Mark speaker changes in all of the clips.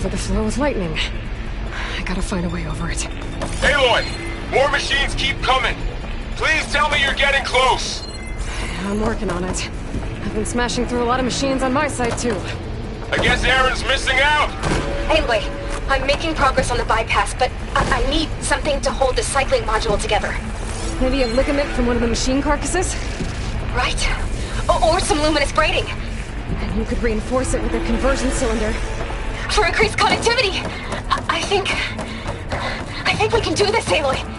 Speaker 1: to the floor with lightning. I gotta find a way over it.
Speaker 2: Aloy! More machines keep coming! Please tell me you're getting close!
Speaker 1: I'm working on it. I've been smashing through a lot of machines on my side, too.
Speaker 2: I guess Aaron's missing out!
Speaker 3: Anyway, I'm making progress on the bypass, but I need something to hold the cycling module together.
Speaker 1: Maybe a ligament from one of the machine carcasses?
Speaker 3: Right. Or some luminous braiding.
Speaker 1: And you could reinforce it with a conversion cylinder.
Speaker 3: For increased connectivity! I think we can do this, Aloy!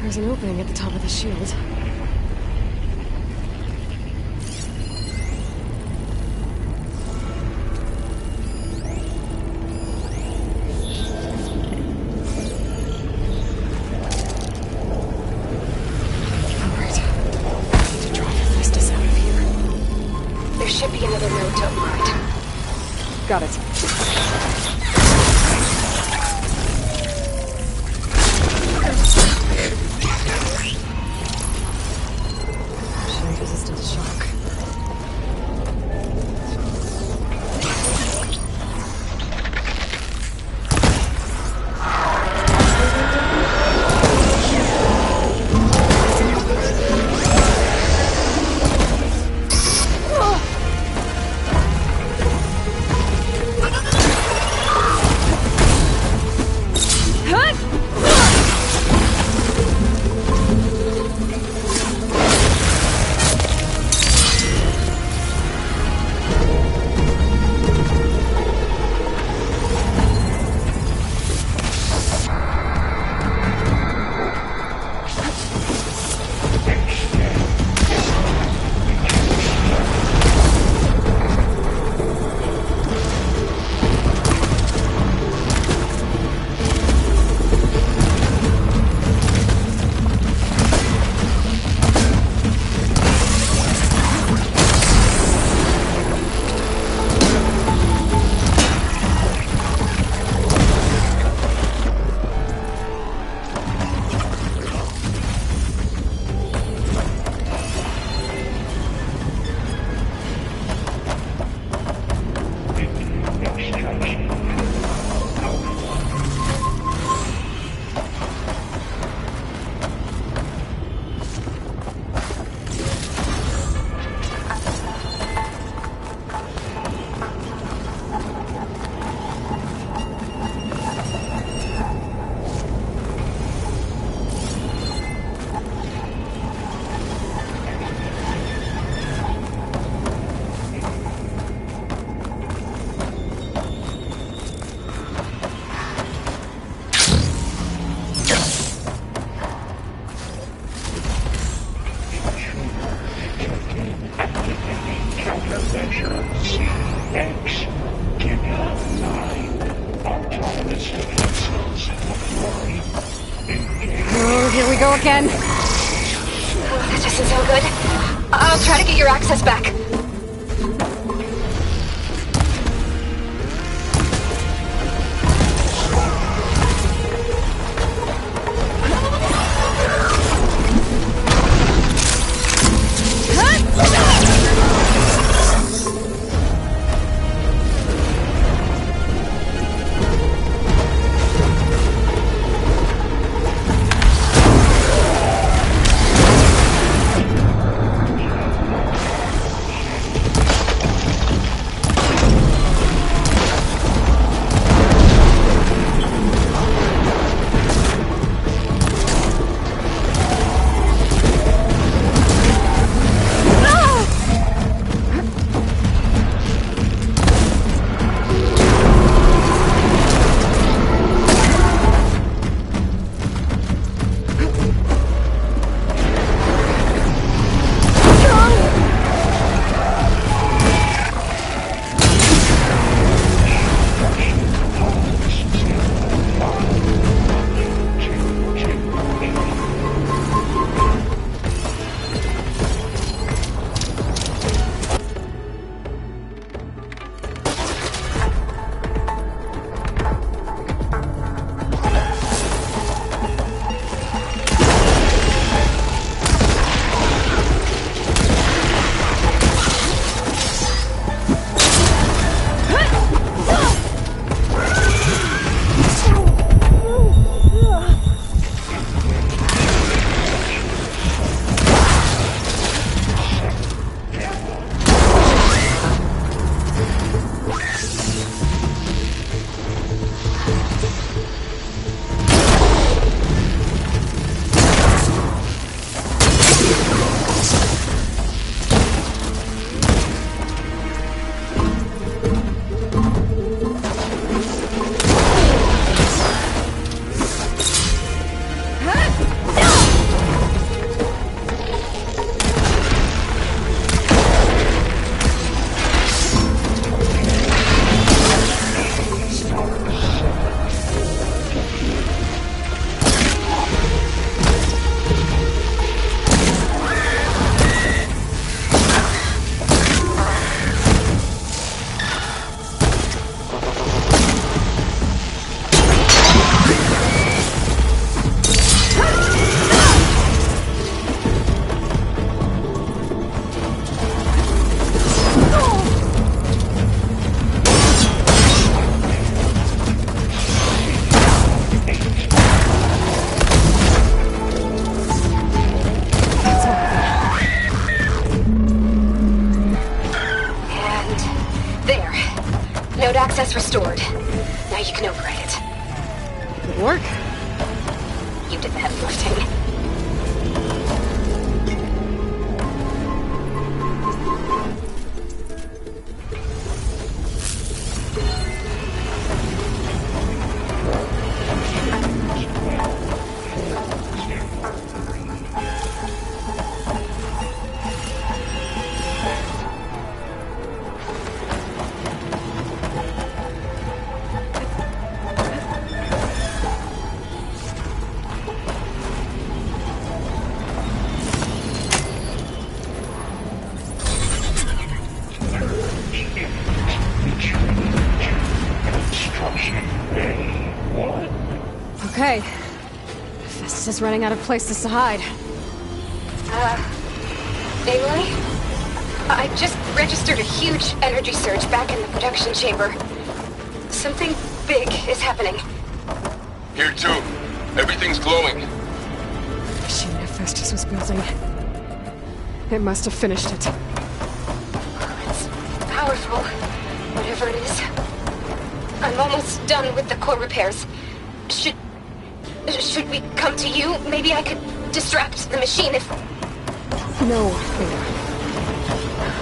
Speaker 1: There's an opening at the top of the shield. Alright. Need to drive Hephaestus out of here.
Speaker 3: There should be another node to override.
Speaker 1: Got it. Resistant to shock.
Speaker 4: Oh, here we go again.
Speaker 3: That doesn't sound good. I'll try to get your access back. Access restored. Now you can override it.
Speaker 4: Good work.
Speaker 3: You did the heavy lifting.
Speaker 4: Okay. Festus is running out of places to hide.
Speaker 3: Aloy? I just registered a huge energy surge back in the production chamber. Something big is happening.
Speaker 2: Here too. Everything's glowing.
Speaker 4: The machine that Festus was building. It must have finished it.
Speaker 3: It's powerful, whatever it is. I'm almost done with the core repairs. Should we come to you? Maybe I could distract the machine if...
Speaker 4: No,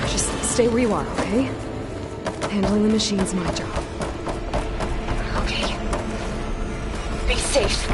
Speaker 4: just stay where you are, okay? Handling the machine's my job.
Speaker 3: Okay. Be safe.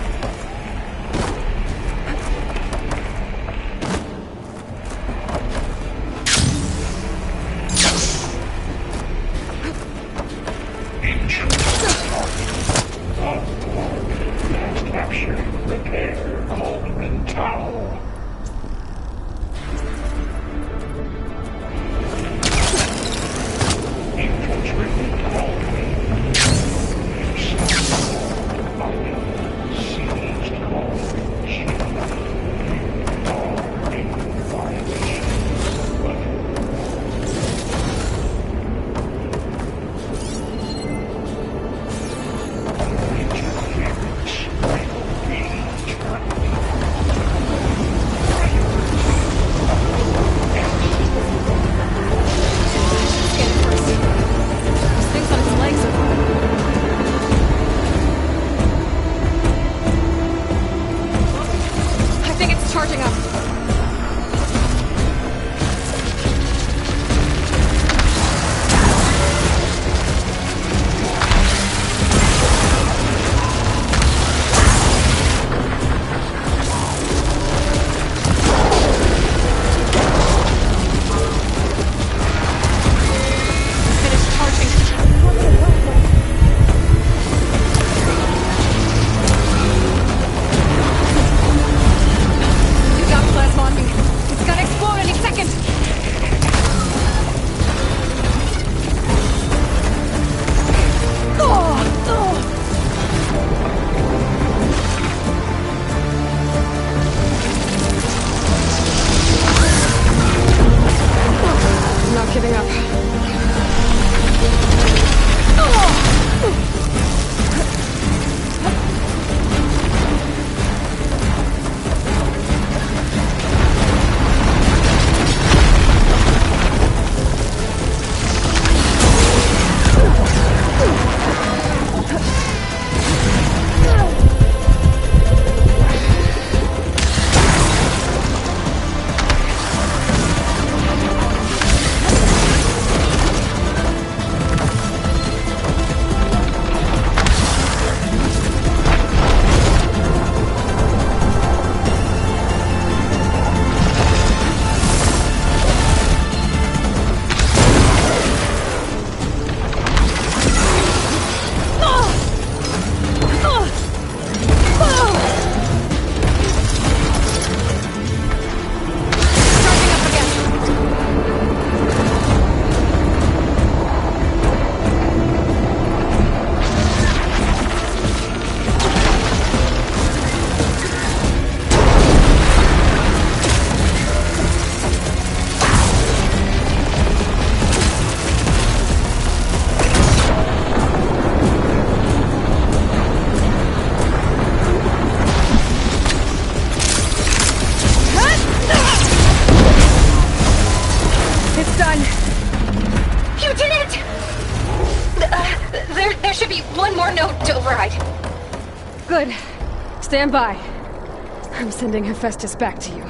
Speaker 3: You did it! There should be one more node to override.
Speaker 4: Good. Stand by. I'm sending Hephaestus back to you.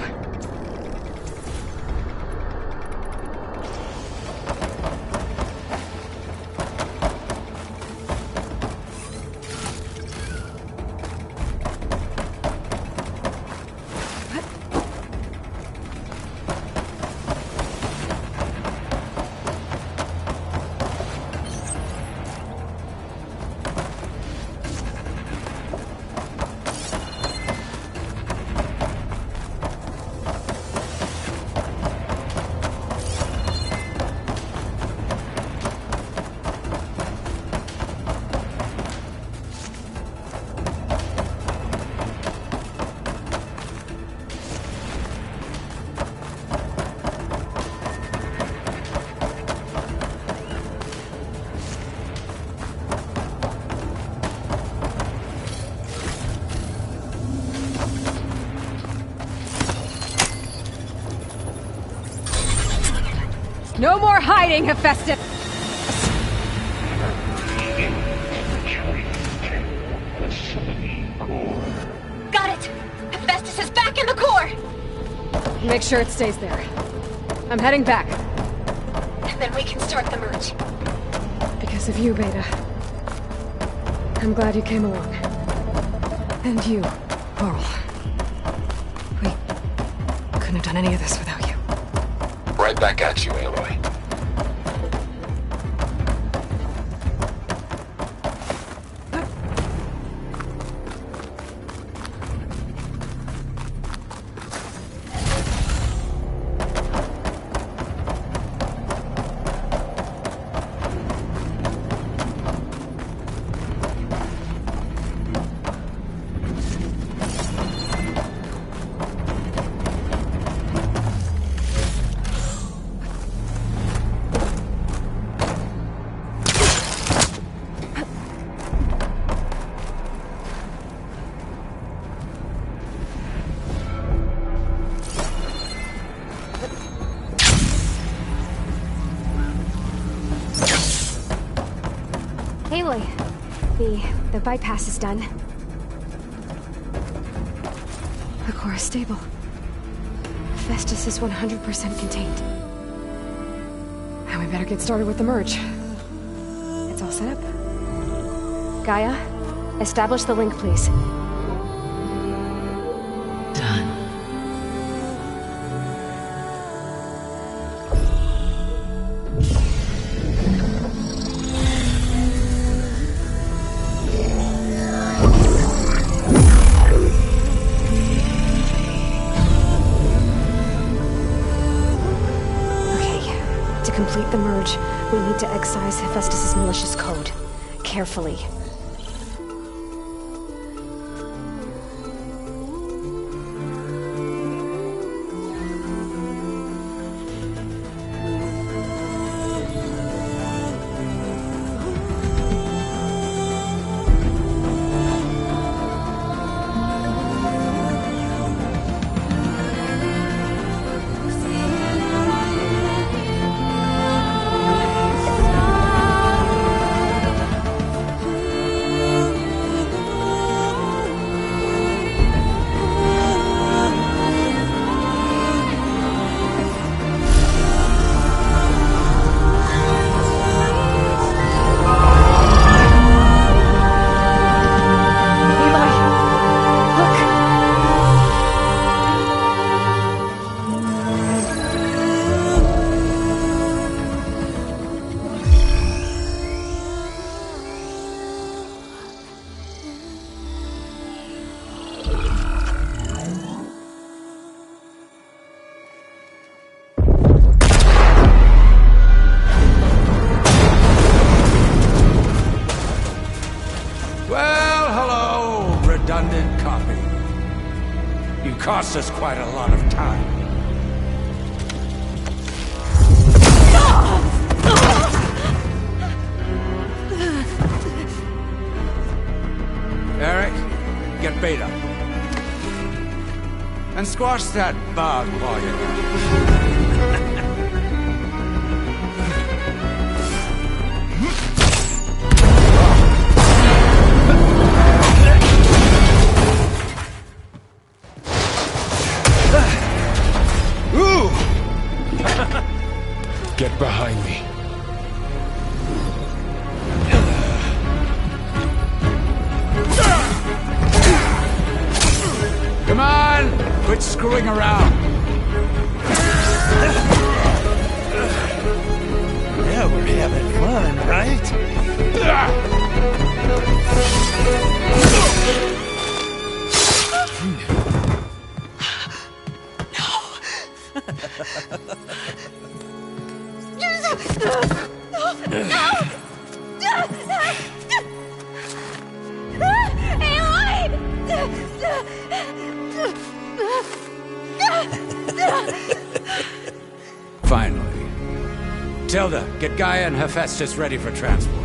Speaker 4: No more hiding, Hephaestus!
Speaker 3: Got it! Hephaestus is back in the core!
Speaker 4: Make sure it stays there. I'm heading back.
Speaker 3: And then we can start the merge.
Speaker 4: Because of you, Beta. I'm glad you came along. And you, Coral. We couldn't have done any of this without you.
Speaker 2: Right back at you, Aloy.
Speaker 3: Aloy, the bypass is done.
Speaker 4: The core is stable. Hephaestus is 100% contained. And we better get started with the merge. It's all set up. Gaia, establish the link, please.
Speaker 1: Done.
Speaker 4: To complete the merge, we need to excise Hephaestus' malicious code. Carefully.
Speaker 5: redundant copy. You cost us quite a lot of time. Eric, get Beta. And squash that bug while you're Come on! Quit screwing around!
Speaker 6: Yeah, we're having fun, right?
Speaker 5: Finally. Tilda, get Gaia and Hephaestus ready for transport.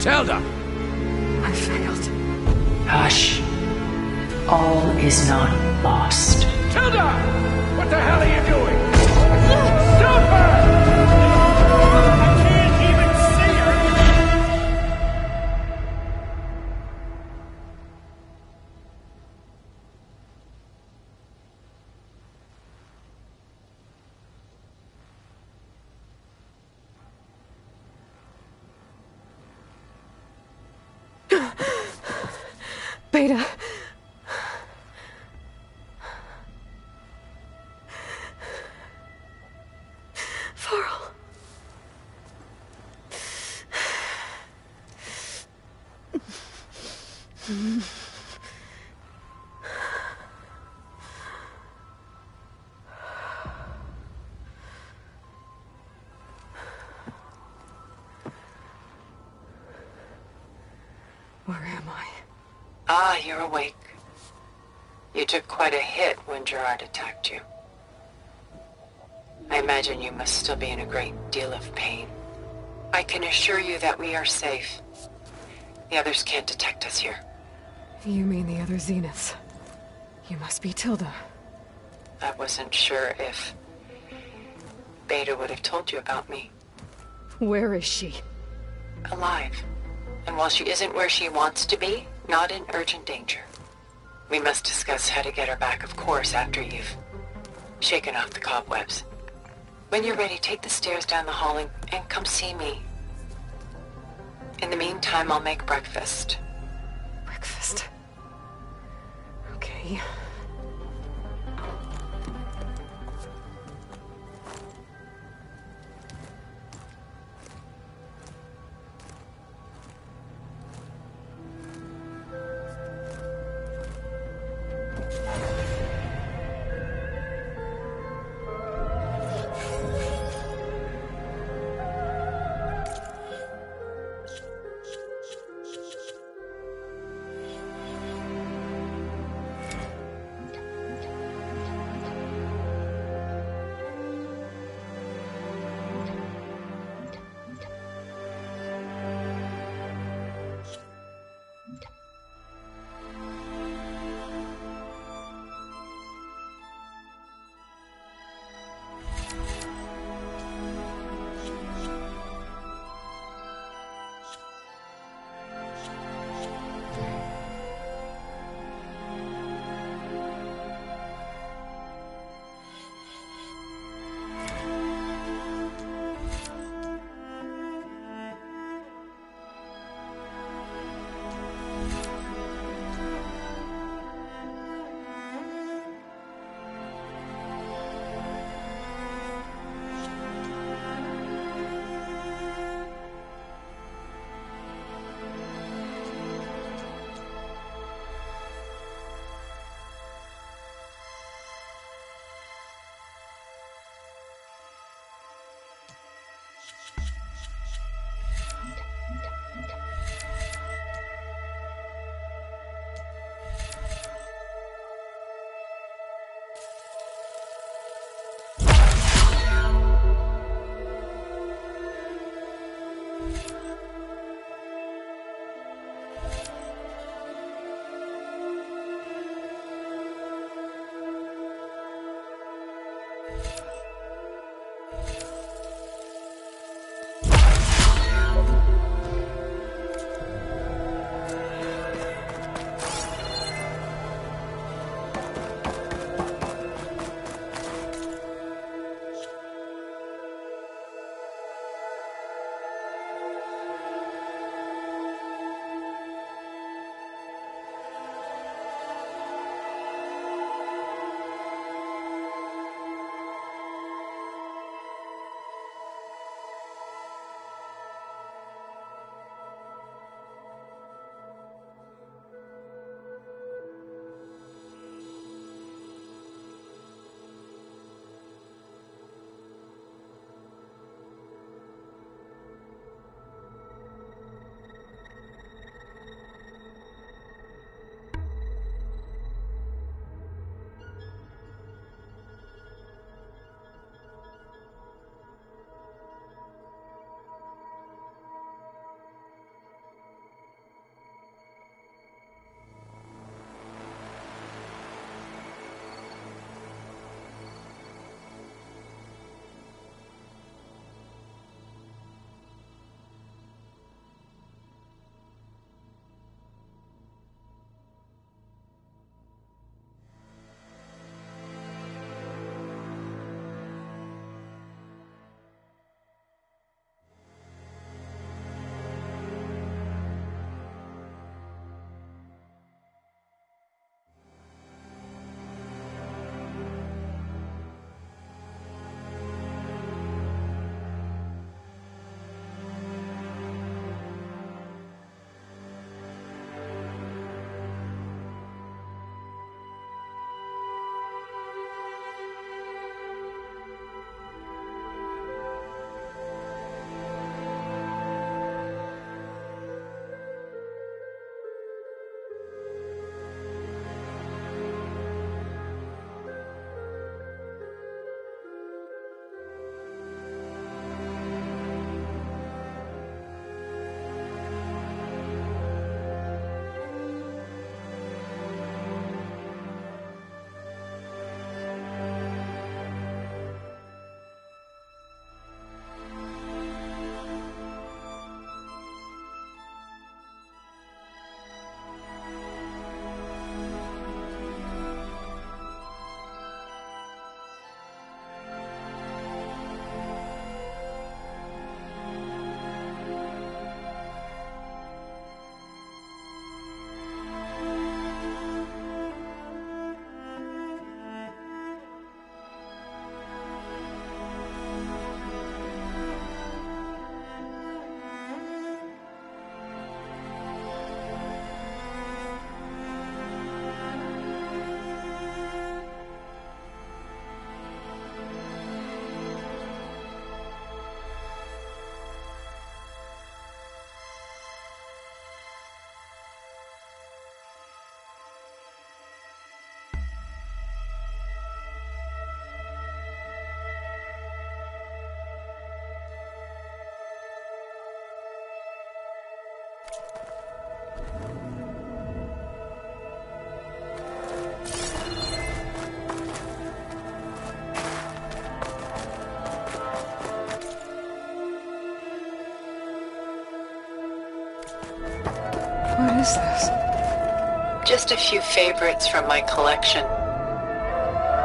Speaker 5: Tilda!
Speaker 4: I failed.
Speaker 1: Hush. All is not lost.
Speaker 5: Tilda! What the hell are you doing? Stop her! I can't even see her!
Speaker 4: Beta. Farrell. Where am I?
Speaker 1: Ah, you're awake. You took quite a hit when Gerard attacked you. I imagine you must still be in a great deal of pain. I can assure you that we are safe. The others can't detect us here.
Speaker 4: You mean the other Zeniths? You must be Tilda.
Speaker 1: I wasn't sure if Beta would have told you about me.
Speaker 4: Where is she?
Speaker 1: Alive. And while she isn't where she wants to be, not in urgent danger. We must discuss how to get her back, of course, after you've shaken off the cobwebs. When you're ready, take the stairs down the hall and come see me. In the meantime, I'll make breakfast.
Speaker 4: Breakfast. Okay. is this?
Speaker 1: Just a few favorites from my collection.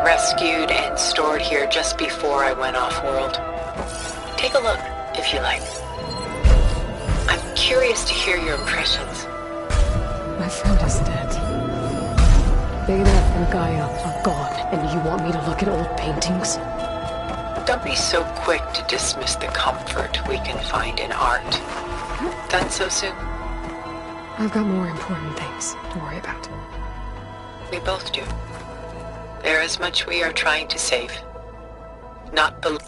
Speaker 1: Rescued and stored here just before I went off-world. Take a look, if you like. I'm curious to hear your impressions.
Speaker 4: My friend is dead. Veda and Gaia are gone, and you want me to look at old paintings?
Speaker 1: Don't be so quick to dismiss the comfort we can find in art. Done so soon?
Speaker 4: I've got more important things to worry about.
Speaker 1: We both do. There is much we are trying to save. Not the...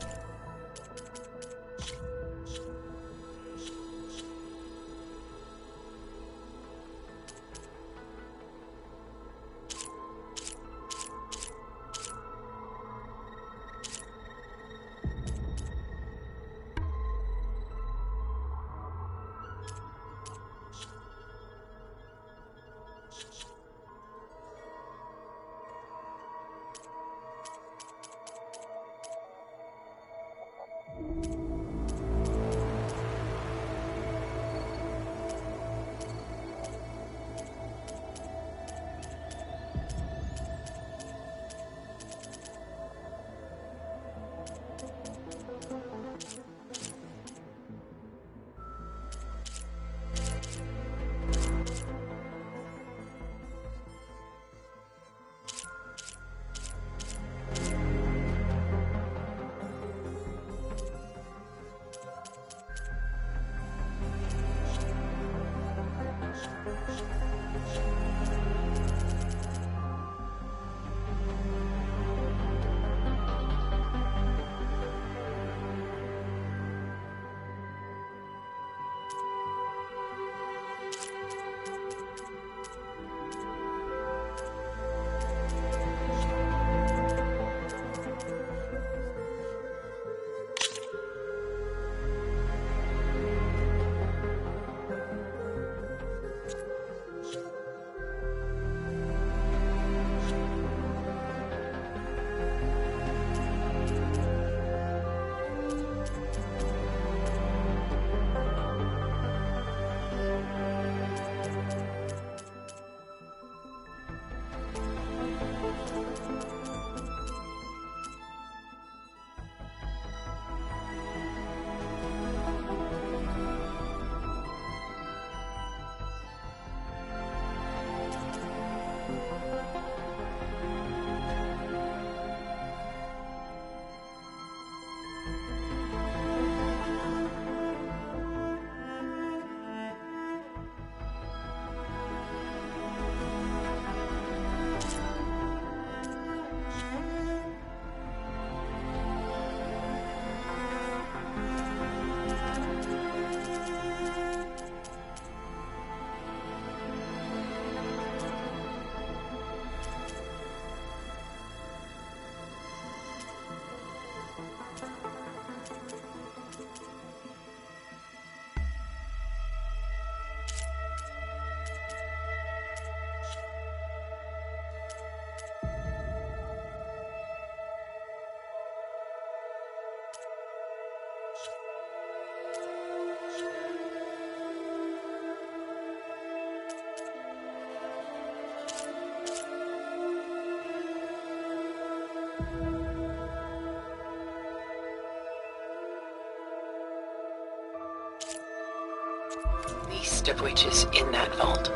Speaker 1: least of which is in that vault.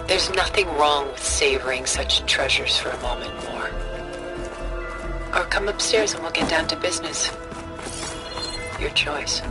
Speaker 1: There's nothing wrong with savoring such treasures for a moment more. Or come upstairs and we'll get down to business. Your choice.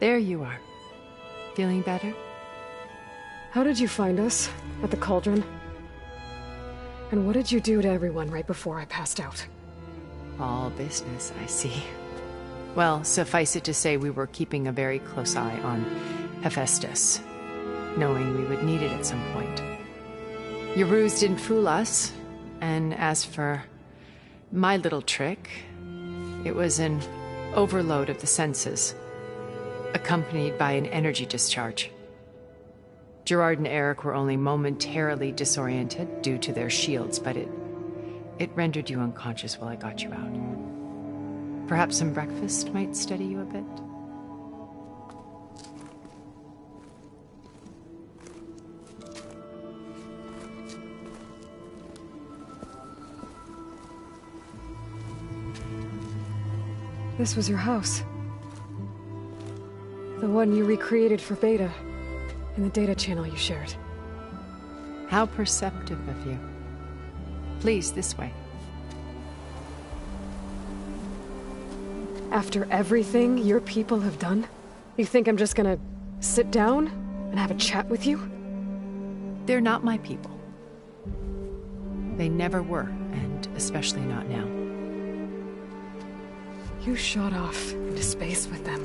Speaker 1: There you are. Feeling better?
Speaker 4: How did you find us? At the cauldron? And what did you do to everyone right before I passed out?
Speaker 1: All business, I see. Well, suffice it to say we were keeping a very close eye on Hephaestus, knowing we would need it at some point. Your ruse didn't fool us, and as for my little trick, it was an overload of the senses, accompanied by an energy discharge. Gerard and Eric were only momentarily disoriented due to their shields, but it rendered you unconscious while I got you out. Perhaps some breakfast might steady you a bit?
Speaker 4: This was your house. The one you recreated for Beta, in the data channel you shared.
Speaker 1: How perceptive of you. Please, this way.
Speaker 4: After everything your people have done, you think I'm just gonna sit down and have a chat with you?
Speaker 1: They're not my people. They never were, and especially not now.
Speaker 4: You shot off into space with them,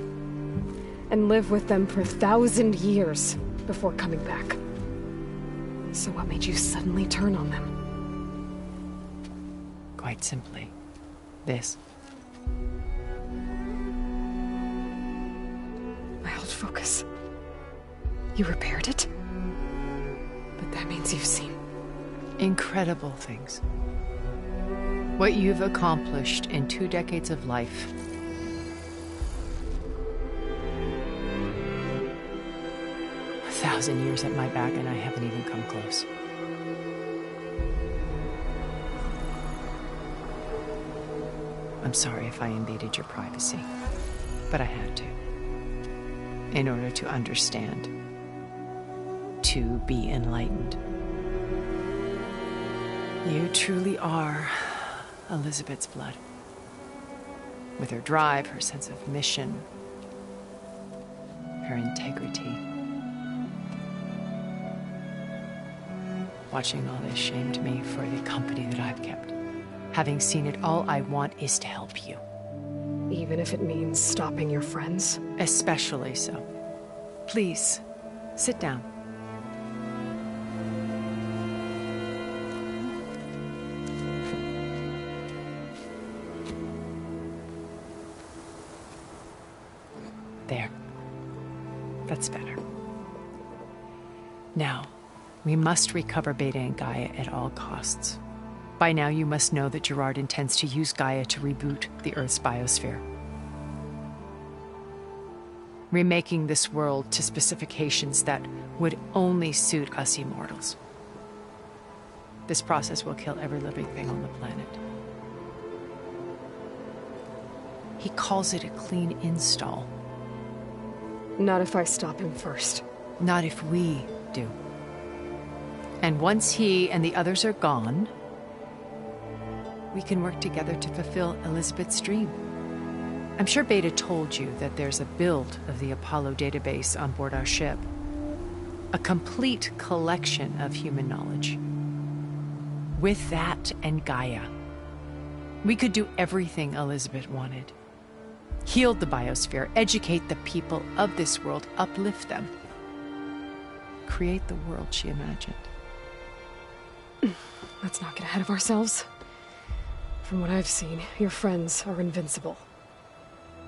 Speaker 4: and lived with them for 1,000 years before coming back. So what made you suddenly turn on them?
Speaker 1: Quite simply, this.
Speaker 4: My old focus. You repaired it? But that means you've seen
Speaker 1: incredible things. What you've accomplished in 2 decades of life. A 1,000 years at my back and I haven't even come close. I'm sorry if I invaded your privacy, but I had to. In order to understand. To be enlightened. You truly are Elizabeth's blood. With her drive, her sense of mission, her integrity. Watching all this shamed me for the company that I've kept. Having seen it, all I want is to help you.
Speaker 4: Even if it means stopping your friends?
Speaker 1: Especially so. Please, sit down. There. That's better. Now, we must recover Beta and Gaia at all costs. By now, you must know that Gerard intends to use Gaia to reboot the Earth's biosphere. Remaking this world to specifications that would only suit us immortals. This process will kill every living thing on the planet. He calls it a clean install.
Speaker 4: Not if I stop him first.
Speaker 1: Not if we do. And once he and the others are gone, we can work together to fulfill Elizabeth's dream. I'm sure Beta told you that there's a build of the Apollo database on board our ship. A complete collection of human knowledge. With that and Gaia, we could do everything Elizabeth wanted. Heal the biosphere, educate the people of this world, uplift them. Create the world she imagined.
Speaker 4: Let's not get ahead of ourselves. From what I've seen, your friends are invincible.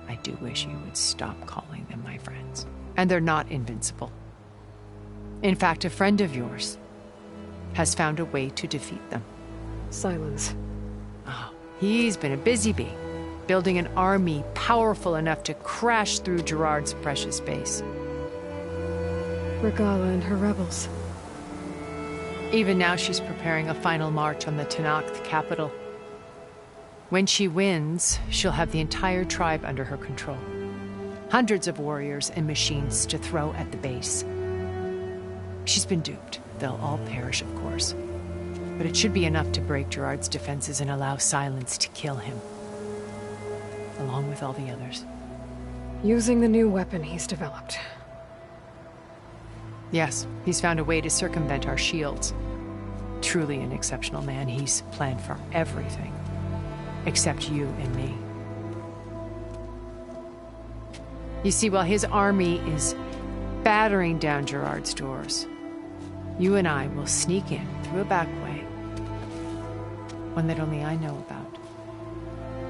Speaker 1: I do wish you would stop calling them my friends. And they're not invincible. In fact, a friend of yours has found a way to defeat them.
Speaker 4: Silence.
Speaker 1: Oh, he's been a busy bee, building an army powerful enough to crash through Gerard's precious base.
Speaker 4: Regala and her rebels.
Speaker 1: Even now she's preparing a final march on the Tanakh capital. When she wins, she'll have the entire tribe under her control. Hundreds of warriors and machines to throw at the base. She's been duped. They'll all perish, of course. But it should be enough to break Gerard's defenses and allow Silence to kill him. Along with all the others.
Speaker 4: Using the new weapon he's developed.
Speaker 1: Yes, he's found a way to circumvent our shields. Truly an exceptional man. He's planned for everything. Except you and me. You see, while his army is battering down Gerard's doors, you and I will sneak in through a back way. One that only I know about.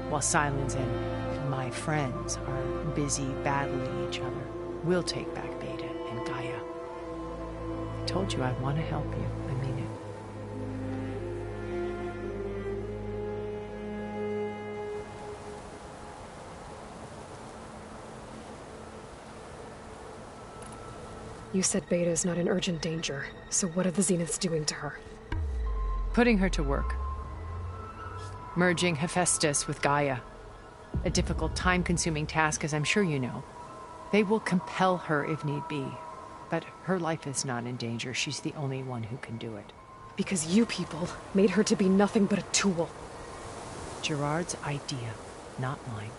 Speaker 1: While Silence and my friends are busy battling each other, we'll take back Beta and Gaia. I told you I want to help you. I mean it.
Speaker 4: You said Beta is not in urgent danger, so what are the Zeniths doing to her?
Speaker 1: Putting her to work. Merging Hephaestus with Gaia. A difficult, time-consuming task, as I'm sure you know. They will compel her if need be. But her life is not in danger. She's the only one who can do it.
Speaker 4: Because you people made her to be nothing but a tool.
Speaker 1: Gerard's idea, not mine.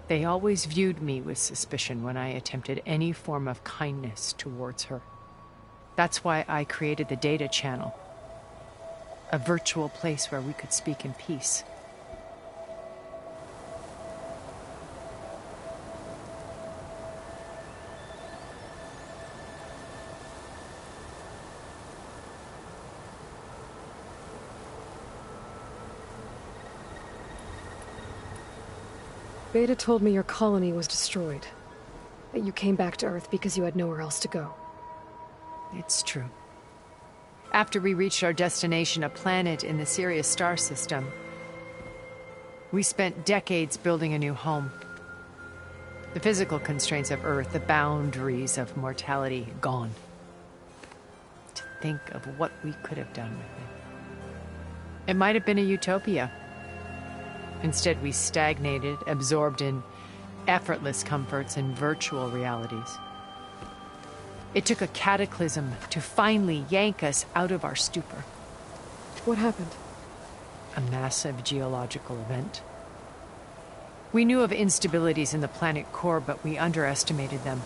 Speaker 1: They always viewed me with suspicion when I attempted any form of kindness towards her. That's why I created the data channel. A virtual place where we could speak in peace.
Speaker 4: Beta told me your colony was destroyed. That you came back to Earth because you had nowhere else to go.
Speaker 1: It's true. After we reached our destination, a planet in the Sirius star system, we spent decades building a new home. The physical constraints of Earth, the boundaries of mortality, gone. To think of what we could have done with it. It might have been a utopia. Instead, we stagnated, absorbed in effortless comforts and virtual realities. It took a cataclysm to finally yank us out of our stupor.
Speaker 4: What happened?
Speaker 1: A massive geological event. We knew of instabilities in the planet core, but we underestimated them.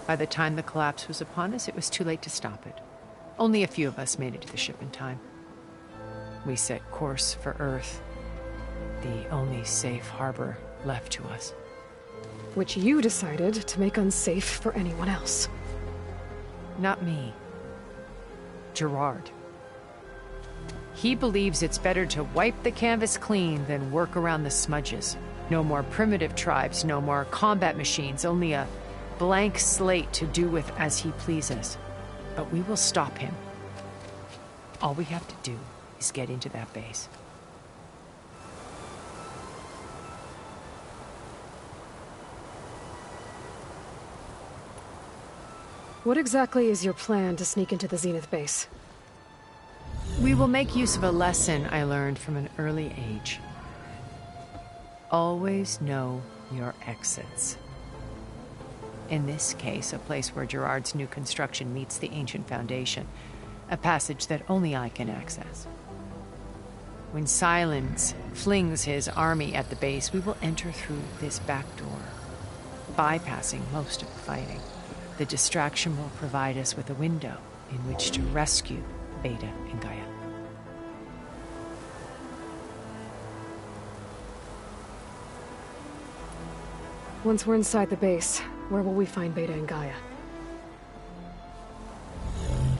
Speaker 1: By the time the collapse was upon us, it was too late to stop it. Only a few of us made it to the ship in time. We set course for Earth. The only safe harbor left to us.
Speaker 4: Which you decided to make unsafe for anyone else.
Speaker 1: Not me. Gerard. He believes it's better to wipe the canvas clean than work around the smudges. No more primitive tribes, no more combat machines, only a blank slate to do with as he pleases. But we will stop him. All we have to do is get into that base.
Speaker 4: What exactly is your plan to sneak into the Zenith base?
Speaker 1: We will make use of a lesson I learned from an early age. Always know your exits. In this case, a place where Gerard's new construction meets the ancient foundation. A passage that only I can access. When Silence flings his army at the base, we will enter through this back door, bypassing most of the fighting. The distraction will provide us with a window in which to rescue Beta and Gaia.
Speaker 4: Once we're inside the base, where will we find Beta and Gaia?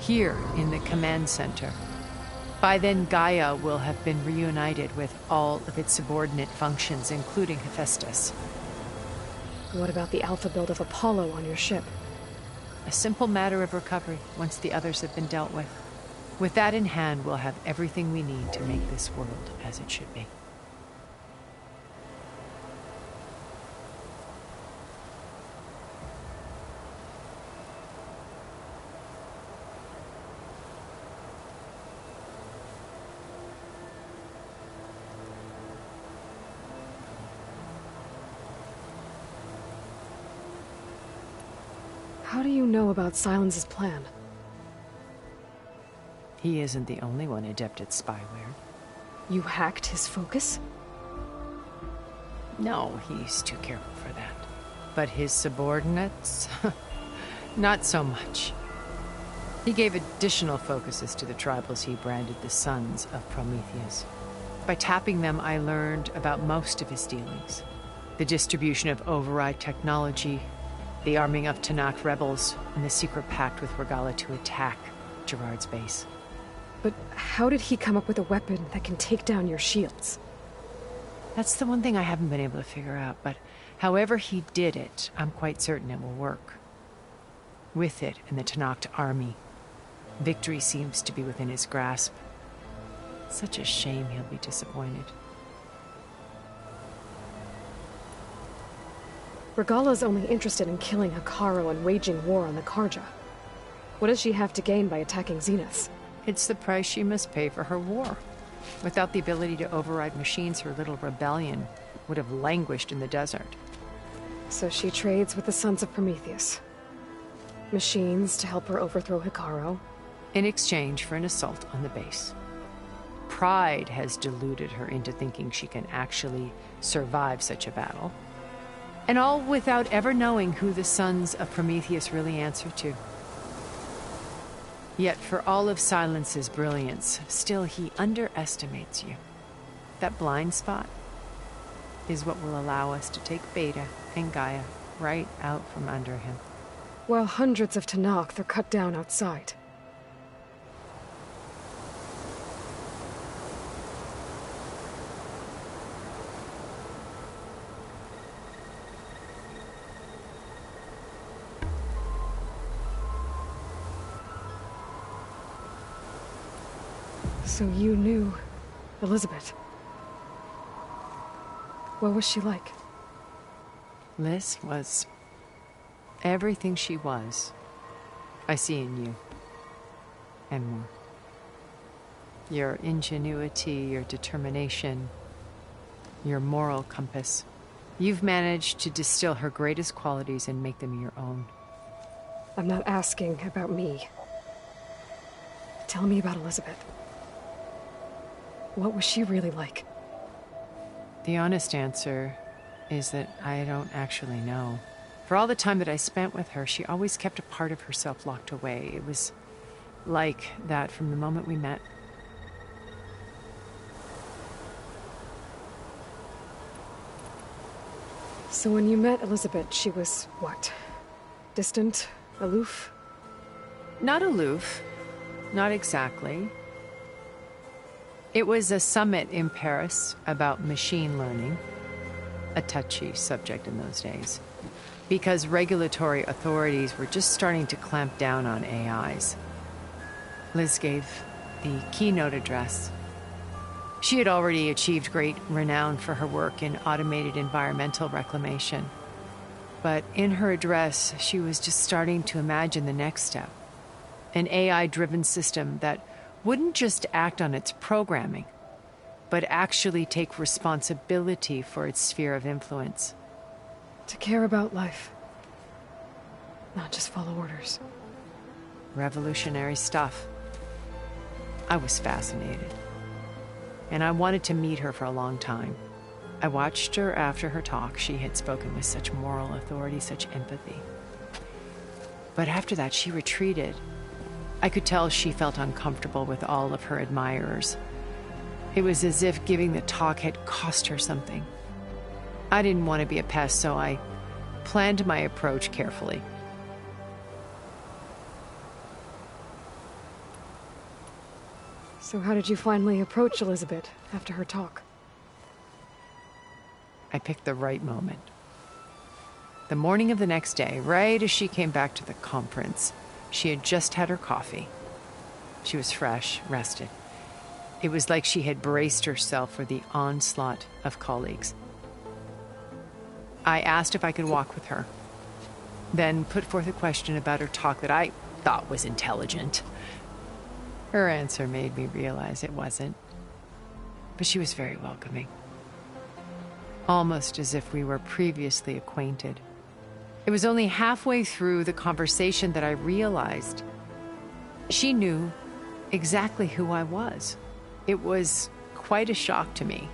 Speaker 1: Here in the command center. By then, Gaia will have been reunited with all of its subordinate functions, including Hephaestus.
Speaker 4: What about the alpha build of Apollo on your ship?
Speaker 1: A simple matter of recovery once the others have been dealt with. With that in hand, we'll have everything we need to make this world as it should be.
Speaker 4: How do you know about Silence's plan?
Speaker 1: He isn't the only one adept at spyware.
Speaker 4: You hacked his focus?
Speaker 7: No, he's too careful for that. But his subordinates? Not so much. He gave additional focuses to the tribals he branded the Sons of Prometheus. By tapping them, I learned about most of his dealings. The distribution of override technology, the arming of Tanakh rebels, and the secret pact with Regala to attack Gerard's base.
Speaker 4: But how did he come up with a weapon that can take down your shields?
Speaker 7: That's the one thing I haven't been able to figure out, but however he did it, I'm quite certain it will work. With it and the Tanakh army, victory seems to be within his grasp. Such a shame he'll be disappointed.
Speaker 4: Regala's only interested in killing Hekarro and waging war on the Karja. What does she have to gain by attacking Zenith?
Speaker 7: It's the price she must pay for her war. Without the ability to override machines, her little rebellion would have languished in the desert.
Speaker 4: So she trades with the Sons of Prometheus. Machines to help her overthrow Hekarro.
Speaker 7: In exchange for an assault on the base. Pride has deluded her into thinking she can actually survive such a battle. And all without ever knowing who the Sons of Prometheus really answer to. Yet for all of Silence's brilliance, still he underestimates you. That blind spot is what will allow us to take Beta and Gaia right out from under him.
Speaker 4: While hundreds of Tanakh are cut down outside. So you knew Elizabeth. What was she like?
Speaker 7: Liz was everything she was. I see in you. And more. Your ingenuity, your determination, your moral compass. You've managed to distill her greatest qualities and make them your own.
Speaker 4: I'm not asking about me. Tell me about Elizabeth. What was she really like?
Speaker 7: The honest answer is that I don't actually know. For all the time that I spent with her, she always kept a part of herself locked away. It was like that from the moment we met.
Speaker 4: So when you met Elizabeth, she was what? Distant? Aloof?
Speaker 7: Not aloof. Not exactly. It was a summit in Paris about machine learning, a touchy subject in those days, because regulatory authorities were just starting to clamp down on AIs. Liz gave the keynote address. She had already achieved great renown for her work in automated environmental reclamation. But in her address, she was just starting to imagine the next step, an AI-driven system that wouldn't just act on its programming, but actually take responsibility for its sphere of influence.
Speaker 4: To care about life. Not just follow orders.
Speaker 7: Revolutionary stuff. I was fascinated. And I wanted to meet her for a long time. I watched her after her talk. She had spoken with such moral authority, such empathy. But after that, she retreated. I could tell she felt uncomfortable with all of her admirers. It was as if giving the talk had cost her something. I didn't want to be a pest, so I planned my approach carefully.
Speaker 4: So how did you finally approach Elizabeth after her talk?
Speaker 7: I picked the right moment. The morning of the next day, right as she came back to the conference, she had just had her coffee. She was fresh, rested. It was like she had braced herself for the onslaught of colleagues. I asked if I could walk with her, then put forth a question about her talk that I thought was intelligent. Her answer made me realize it wasn't, but she was very welcoming. Almost as if we were previously acquainted. It was only halfway through the conversation that I realized she knew exactly who I was. It was quite a shock to me.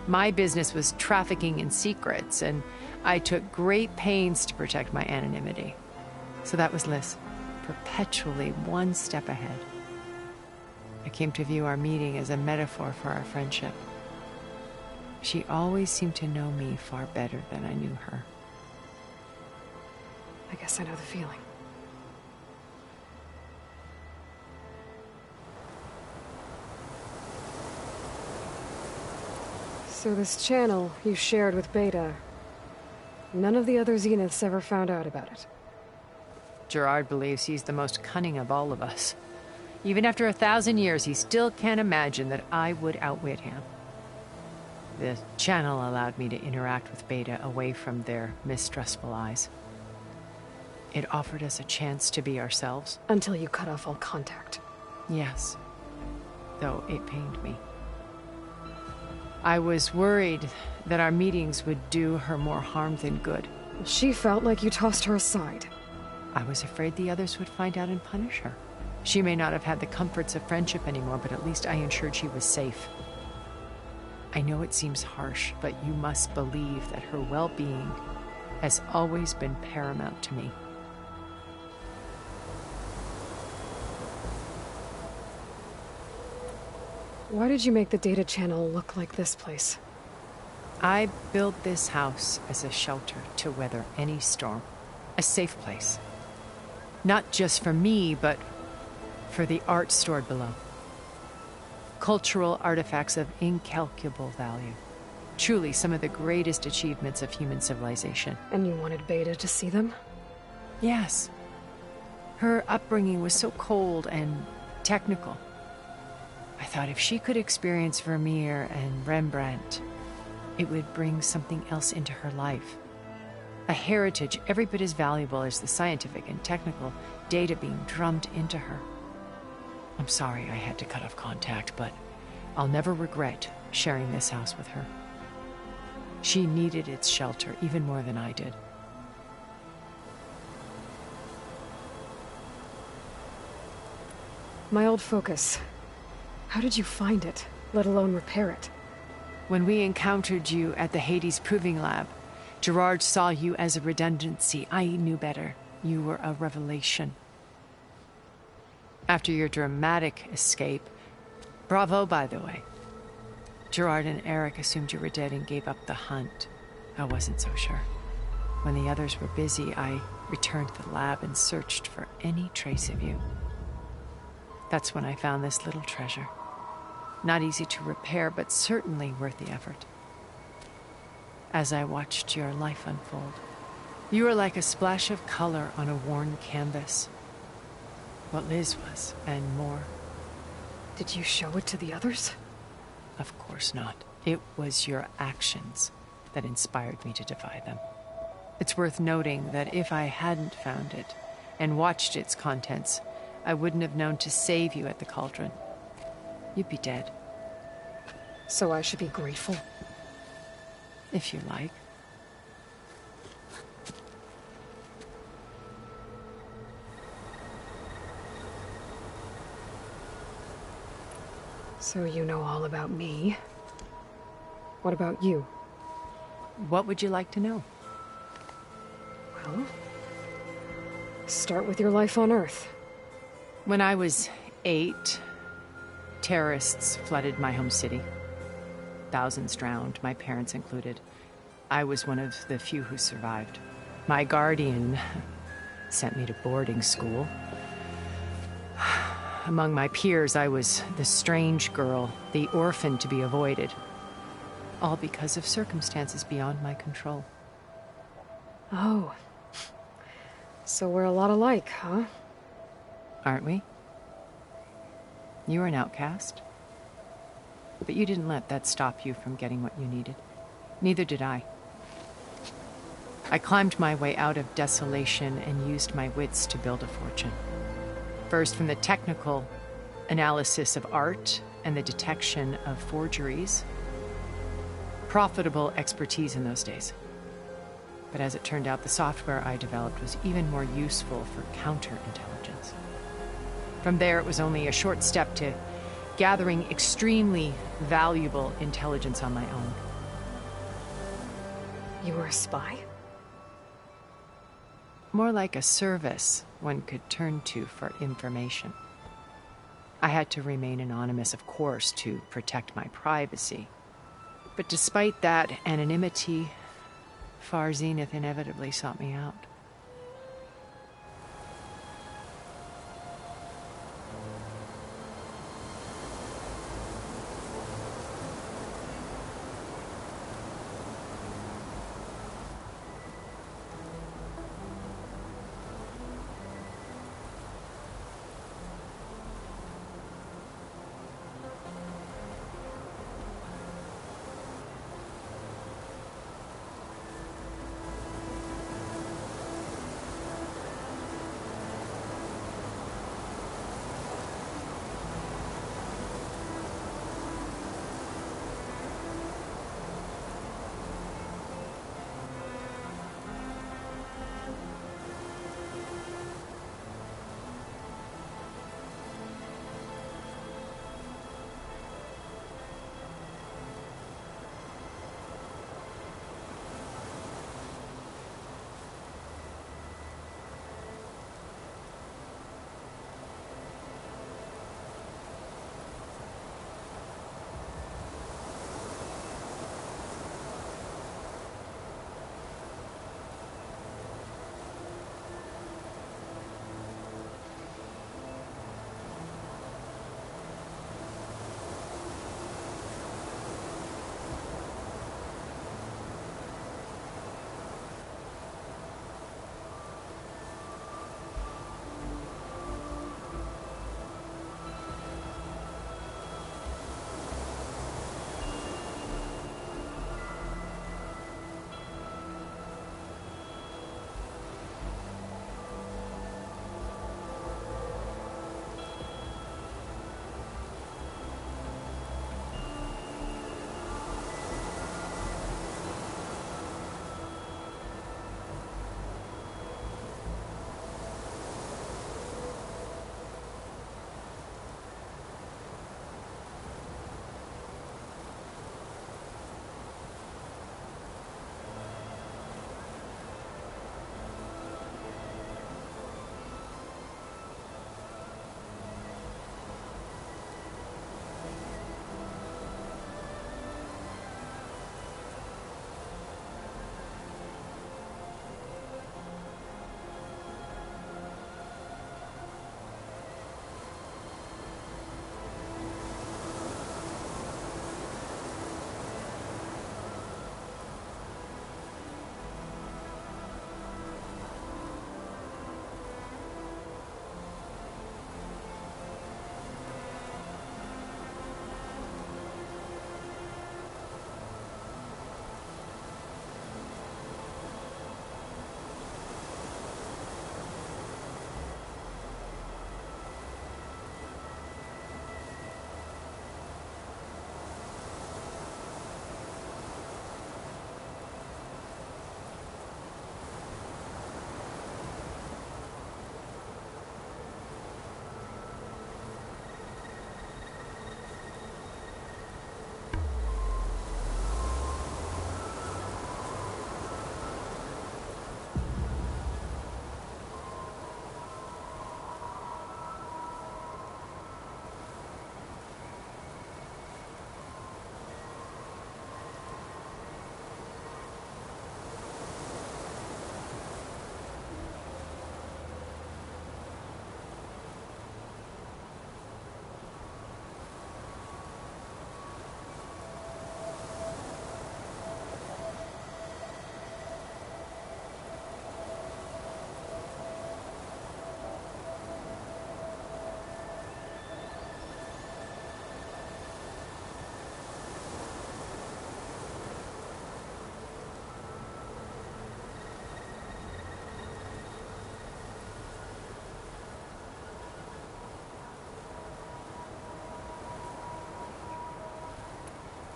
Speaker 7: My business was trafficking in secrets, and I took great pains to protect my anonymity. So that was Liz, perpetually one step ahead. I came to view our meeting as a metaphor for our friendship. She always seemed to know me far better than I knew her.
Speaker 4: I guess I know the feeling. So this channel you shared with Beta, none of the other Zeniths ever found out about it.
Speaker 7: Gerard believes he's the most cunning of all of us. Even after 1,000 years, he still can't imagine that I would outwit him. The channel allowed me to interact with Beta away from their mistrustful eyes. It offered us a chance to be ourselves.
Speaker 4: Until you cut off all contact.
Speaker 7: Yes, though it pained me. I was worried that our meetings would do her more harm than good.
Speaker 4: She felt like you tossed her aside.
Speaker 7: I was afraid the others would find out and punish her. She may not have had the comforts of friendship anymore, but at least I ensured she was safe. I know it seems harsh, but you must believe that her well-being has always been paramount to me.
Speaker 4: Why did you make the data channel look like this place?
Speaker 7: I built this house as a shelter to weather any storm. A safe place. Not just for me, but for the art stored below. Cultural artifacts of incalculable value. Truly some of the greatest achievements of human civilization.
Speaker 4: And you wanted Beta to see them?
Speaker 7: Yes. Her upbringing was so cold and technical. I thought if she could experience Vermeer and Rembrandt, it would bring something else into her life. A heritage every bit as valuable as the scientific and technical data being drummed into her. I'm sorry I had to cut off contact, but I'll never regret sharing this house with her. She needed its shelter even more than I did.
Speaker 4: My old focus. How did you find it, let alone repair it?
Speaker 7: When we encountered you at the Hades Proving Lab, Gerard saw you as a redundancy. I knew better. You were a revelation. After your dramatic escape, bravo, by the way. Gerard and Eric assumed you were dead and gave up the hunt. I wasn't so sure. When the others were busy, I returned to the lab and searched for any trace of you. That's when I found this little treasure. Not easy to repair, but certainly worth the effort. As I watched your life unfold, you were like a splash of color on a worn canvas. What Liz was, and more.
Speaker 4: Did you show it to the others?
Speaker 7: Of course not. It was your actions that inspired me to defy them. It's worth noting that if I hadn't found it and watched its contents, I wouldn't have known to save you at the cauldron. You'd be dead.
Speaker 4: So I should be grateful?
Speaker 7: If you like.
Speaker 4: So you know all about me. What about you?
Speaker 7: What would you like to know?
Speaker 4: Well, start with your life on Earth.
Speaker 7: When I was 8, terrorists flooded my home city. Thousands drowned, my parents included. I was one of the few who survived. My guardian sent me to boarding school. Among my peers, I was the strange girl, the orphan to be avoided. All because of circumstances beyond my control.
Speaker 4: Oh. So we're a lot alike, huh?
Speaker 7: Aren't we? You were an outcast. But you didn't let that stop you from getting what you needed. Neither did I. I climbed my way out of desolation and used my wits to build a fortune. First from the technical analysis of art and the detection of forgeries. Profitable expertise in those days. But as it turned out, the software I developed was even more useful for counterintelligence. From there, it was only a short step to gathering extremely valuable intelligence on my own.
Speaker 4: You were a spy?
Speaker 7: More like a service one could turn to for information. I had to remain anonymous, of course, to protect my privacy. But despite that anonymity, Far Zenith inevitably sought me out.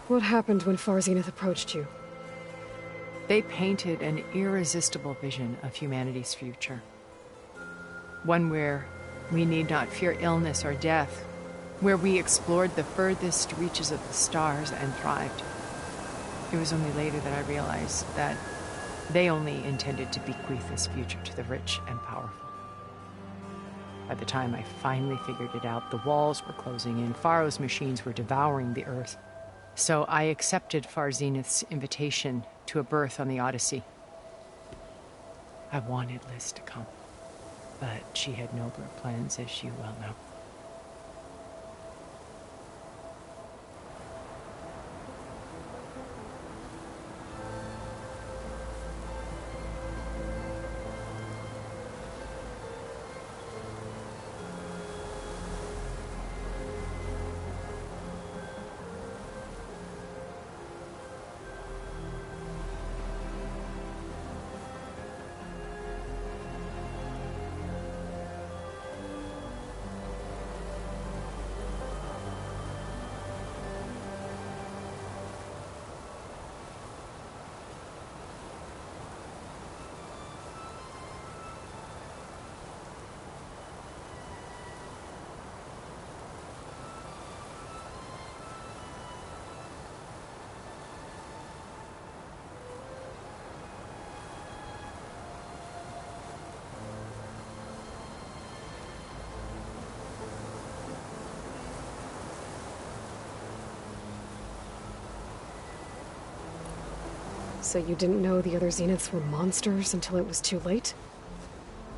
Speaker 4: What happened when Far Zenith approached you?
Speaker 7: They painted an irresistible vision of humanity's future. One where we need not fear illness or death, where we explored the furthest reaches of the stars and thrived. It was only later that I realized that They only intended to bequeath this future to the rich and powerful. By the time I finally figured it out, the walls were closing in, Faro's machines were devouring the Earth. So I accepted Far Zenith's invitation to a berth on the Odyssey. I wanted Liz to come, but she had nobler plans, as you well know.
Speaker 4: So you didn't know the other Zeniths were monsters until it was too late?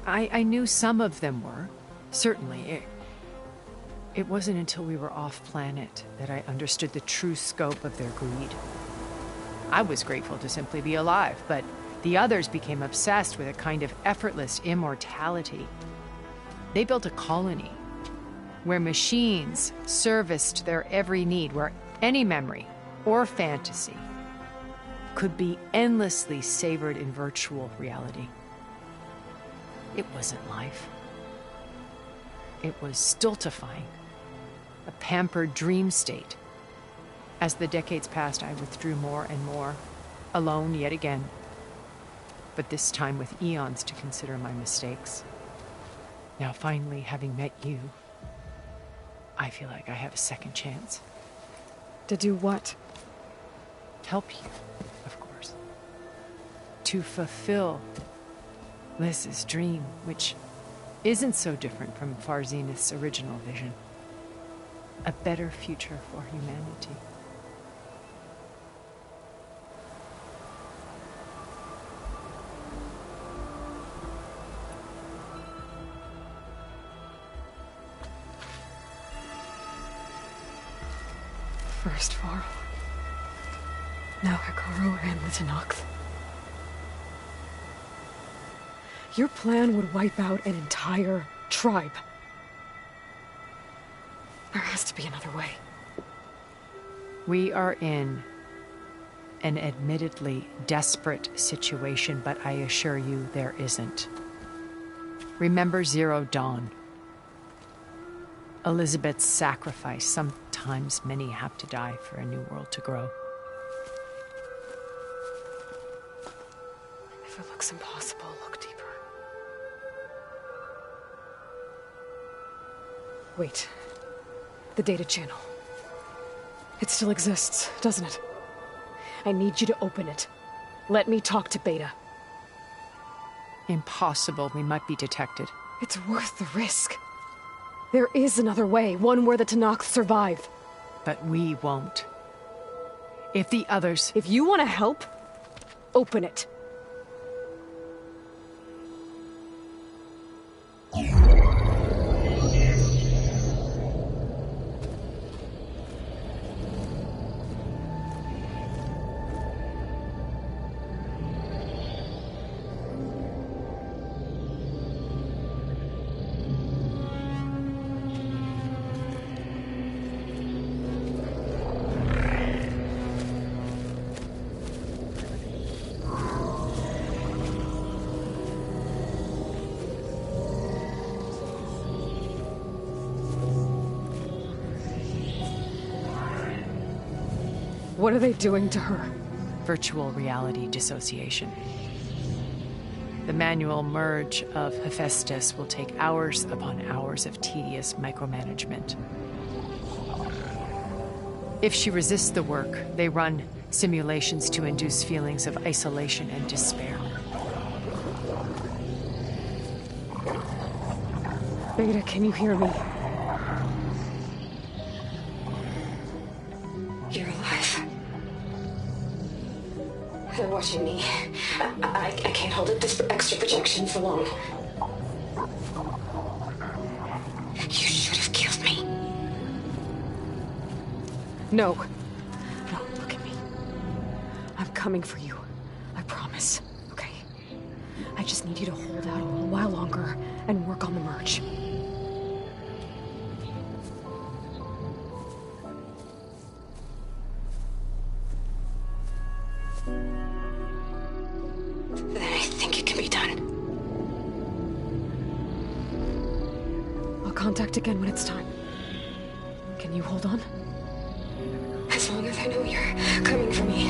Speaker 7: I knew some of them were. Certainly. It wasn't until we were off-planet that I understood the true scope of their greed. I was grateful to simply be alive, but the others became obsessed with a kind of effortless immortality. They built a colony where machines serviced their every need, where any memory or fantasy could be endlessly savored in virtual reality. It wasn't life. It was stultifying, a pampered dream state. As the decades passed, I withdrew more and more, alone yet again, but this time with eons to consider my mistakes. Now, finally, having met you, I feel like I have a second chance.
Speaker 4: To do what?
Speaker 7: Help you, of course. To fulfill Liz's dream, which isn't so different from Far Zenith's original vision. A better future for humanity.
Speaker 4: First Faro. Now Hikaru and the Tenakth. Your plan would wipe out an entire tribe. There has to be another way.
Speaker 7: We are in an admittedly desperate situation, but I assure you there isn't. Remember Zero Dawn. Elizabeth's sacrifice. Sometimes many have to die for a new world to grow.
Speaker 4: If it looks impossible, look deeper. Wait. The data channel. It still exists, doesn't it? I need you to open it. Let me talk to Beta.
Speaker 7: Impossible. We might be detected.
Speaker 4: It's worth the risk. There is another way, one where the Tenakth survive.
Speaker 7: But we won't. If the others...
Speaker 4: If you want to help, open it. What are they doing to her?
Speaker 7: Virtual reality dissociation. The manual merge of Hephaestus will take hours upon hours of tedious micromanagement. If she resists the work, they run Simulations to induce feelings of isolation and despair.
Speaker 4: Beta, can you hear me?
Speaker 3: You're alive. They're watching me. I can't hold up this extra projection for long. You should have killed me.
Speaker 4: No. No, look at me. I'm coming for you. I promise. Okay? I just need you to hold out a little while longer and work on the merge.
Speaker 3: Then I think it can be done.
Speaker 4: I'll contact again when it's time. Can you hold on?
Speaker 3: As long as I know you're coming for me,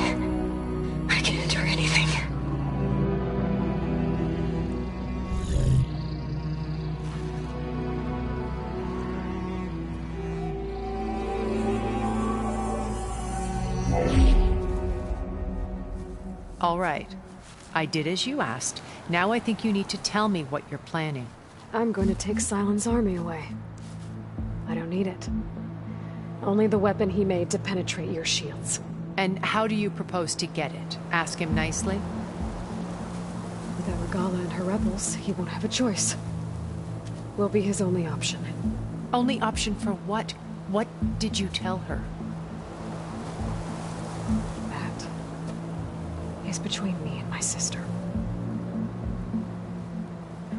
Speaker 3: I can endure anything.
Speaker 7: All right. I did as you asked. Now I think you need to tell me what you're planning.
Speaker 4: I'm going to take Silent's army away. I don't need it. Only the weapon he made to penetrate your shields.
Speaker 7: And how do you propose to get it? Ask him nicely?
Speaker 4: Without Regala and her rebels, he won't have a choice. We'll be his only option.
Speaker 7: Only option for what? What did you tell her?
Speaker 4: That is between me and my sister.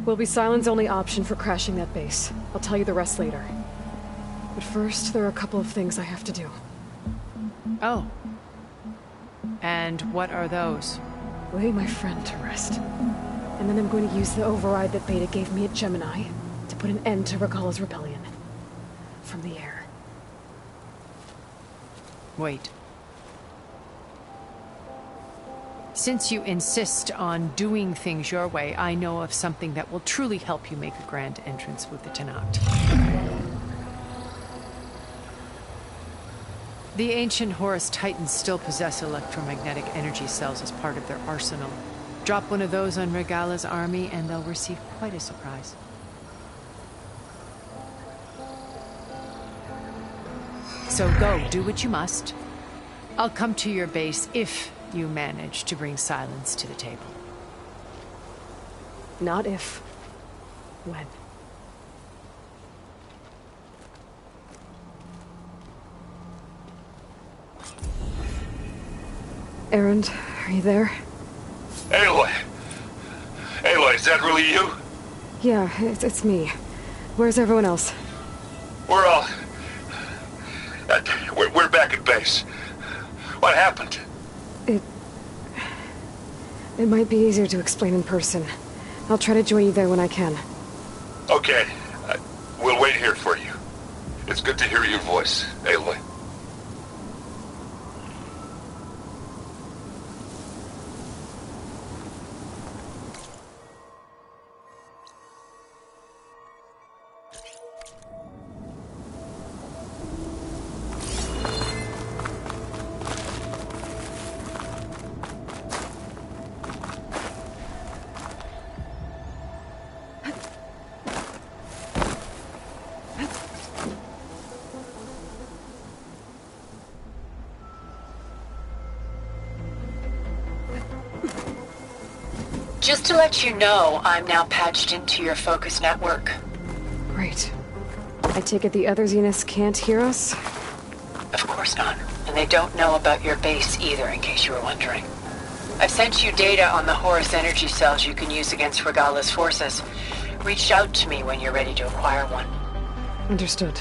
Speaker 4: Will be Silent's only option for crashing that base. I'll tell you the rest later. But first, there are a couple of things I have to do.
Speaker 7: Oh. And what are those?
Speaker 4: Lay my friend to rest. And then I'm going to use the override that Beta gave me at Gemini to put an end to Regala's rebellion. From the air.
Speaker 7: Wait. Since you insist on doing things your way, I know of something that will truly help you make a grand entrance with the Tenat. The ancient Horus Titans still possess electromagnetic energy cells as part of their arsenal. Drop one of those on Regala's army and they'll receive quite a surprise. So go, do what you must. I'll come to your base if you manage to bring Silence to the table.
Speaker 4: Not if. When. Erend, are you there?
Speaker 2: Aloy! Aloy, is that really you?
Speaker 4: Yeah, it's me. Where's everyone else?
Speaker 2: We're all... We're back at base. What happened?
Speaker 4: It might be easier to explain in person. I'll try to join you there when I can.
Speaker 2: Okay. We'll wait here for you. It's good to hear your voice, Aloy.
Speaker 1: Just to let you know, I'm now patched into your focus network.
Speaker 4: Great. I take it the other Zeniths can't hear us?
Speaker 1: Of course not. And they don't know about your base either, in case you were wondering. I've sent you data on the Horus energy cells you can use against Regala's forces. Reach out to me when you're ready to acquire one.
Speaker 4: Understood.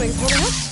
Speaker 4: Wings holding up?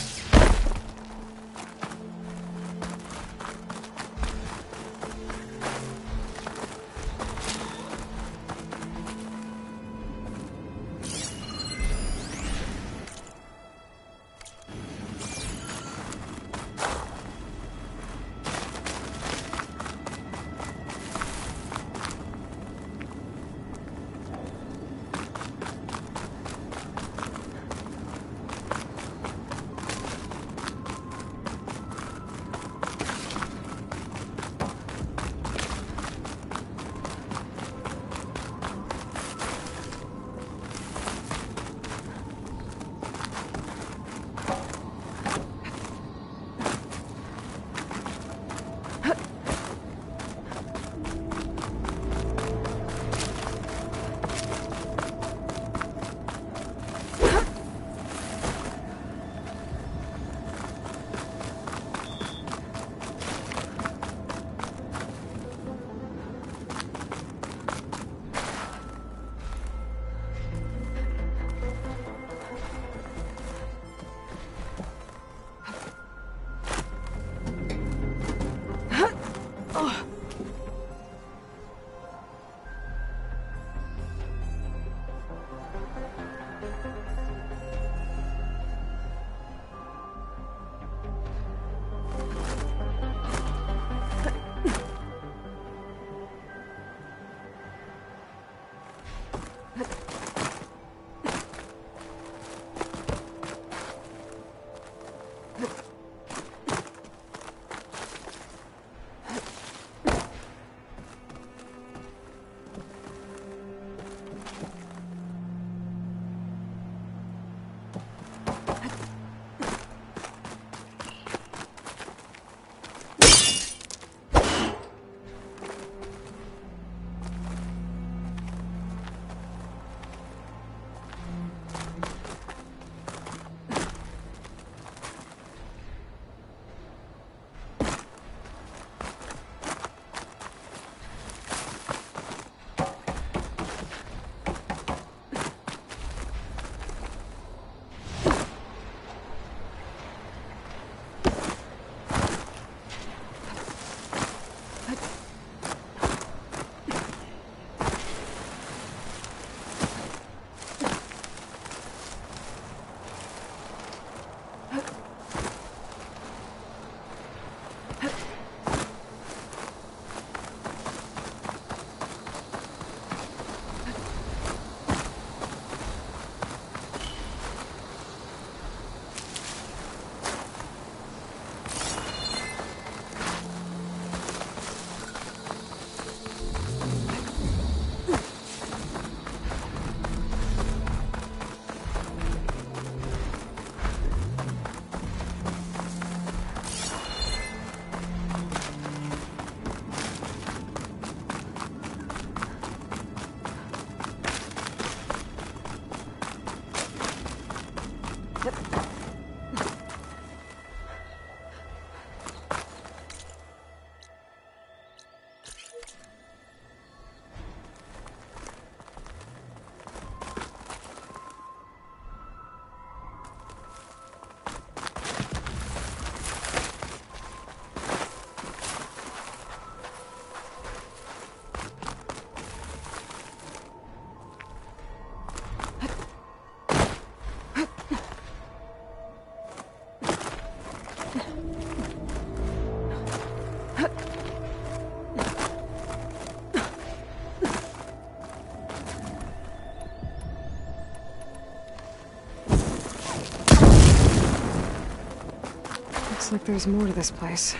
Speaker 4: Looks like there's more to this place.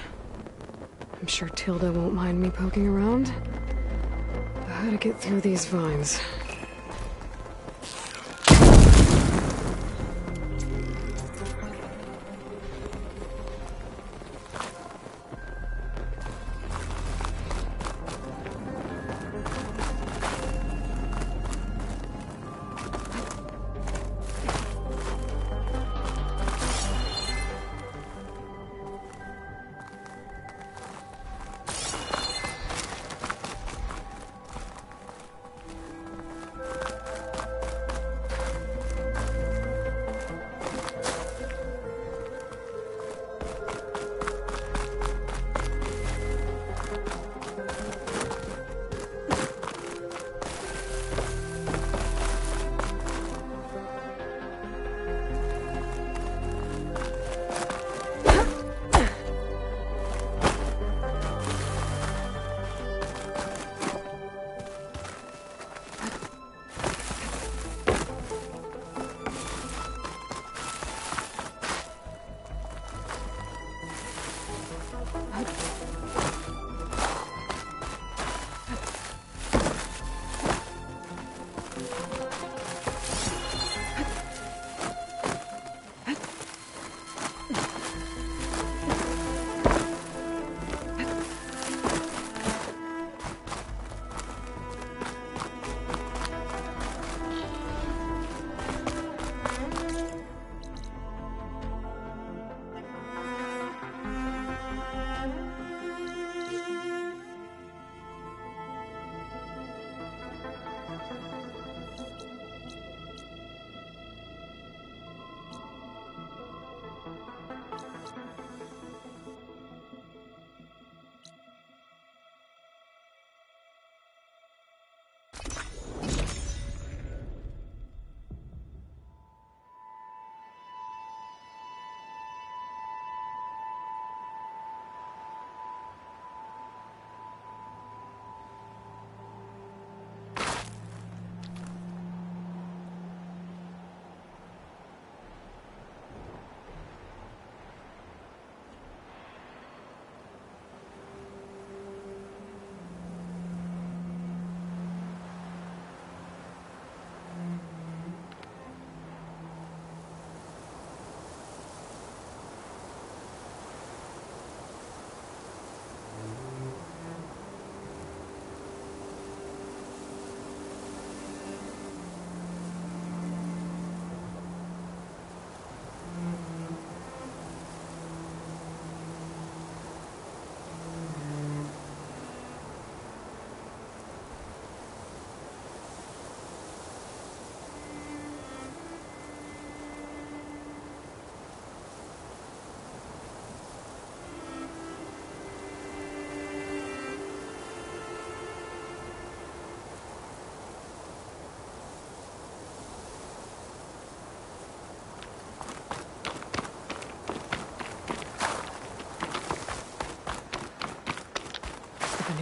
Speaker 4: I'm sure Tilda won't mind me poking around. But how to get through these vines?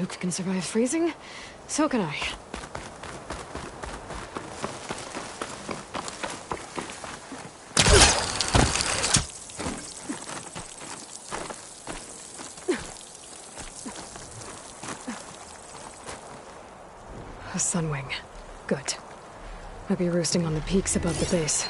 Speaker 4: Luke can survive freezing, so can I. A sunwing. Good. I'll be roosting on the peaks above the base.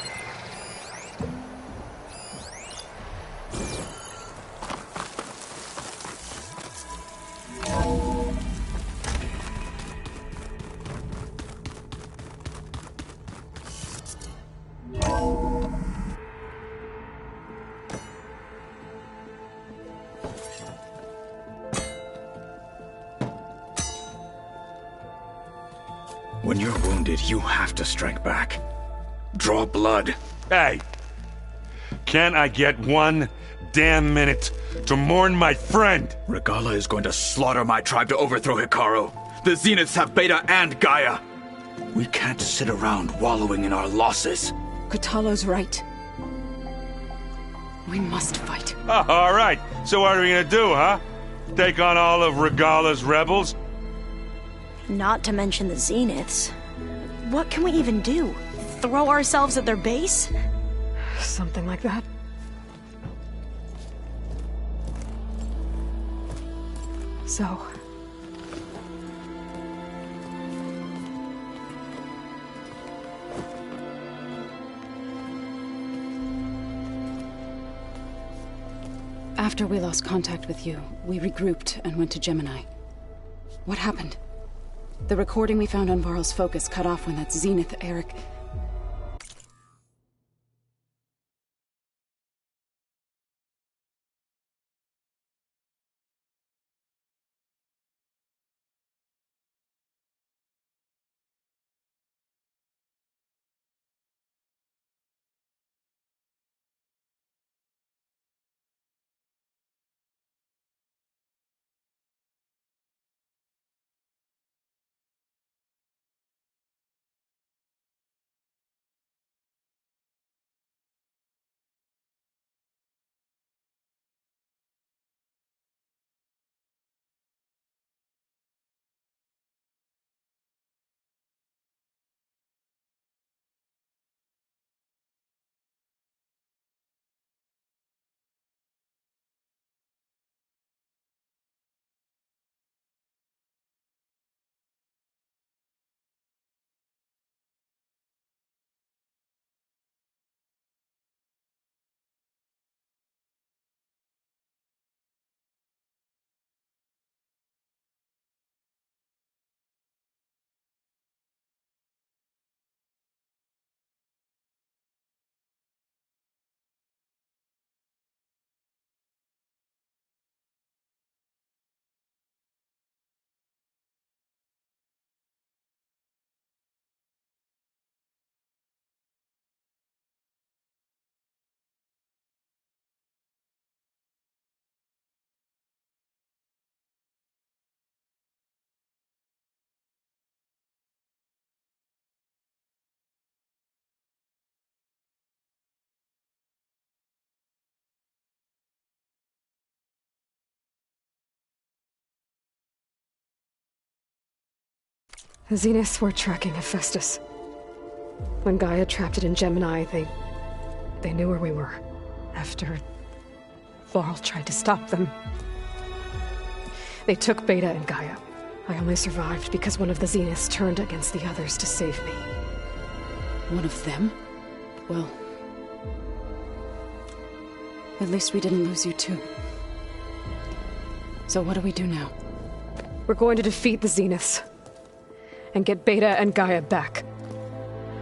Speaker 8: When you're wounded, you have to strike back. Draw blood.
Speaker 2: Hey! Can't I get one damn minute to mourn my friend?
Speaker 8: Regala is going to slaughter my tribe to overthrow Hikaru. The Zeniths have Beta and Gaia. We can't sit around wallowing in our losses.
Speaker 9: Kotallo's right. We must fight.
Speaker 2: Oh, all right. So what are we gonna do, huh? Take on all of Regala's rebels?
Speaker 10: Not to mention the Zeniths. What can we even do? Throw ourselves at their base?
Speaker 4: Something like that. So...
Speaker 9: After we lost contact with you, we regrouped and went to Gemini. What happened? The recording we found on Varl's focus cut off when that Zenith Eric...
Speaker 4: The Zeniths were tracking Hephaestus. When Gaia trapped it in Gemini, they knew where we were. After Varl tried to stop them. They took Beta and Gaia. I only survived because one of the Zeniths turned against the others to save me.
Speaker 9: One of them? Well... at least we didn't lose you too. So what do we do now?
Speaker 4: We're going to defeat the Zeniths. And get Beta and Gaia back.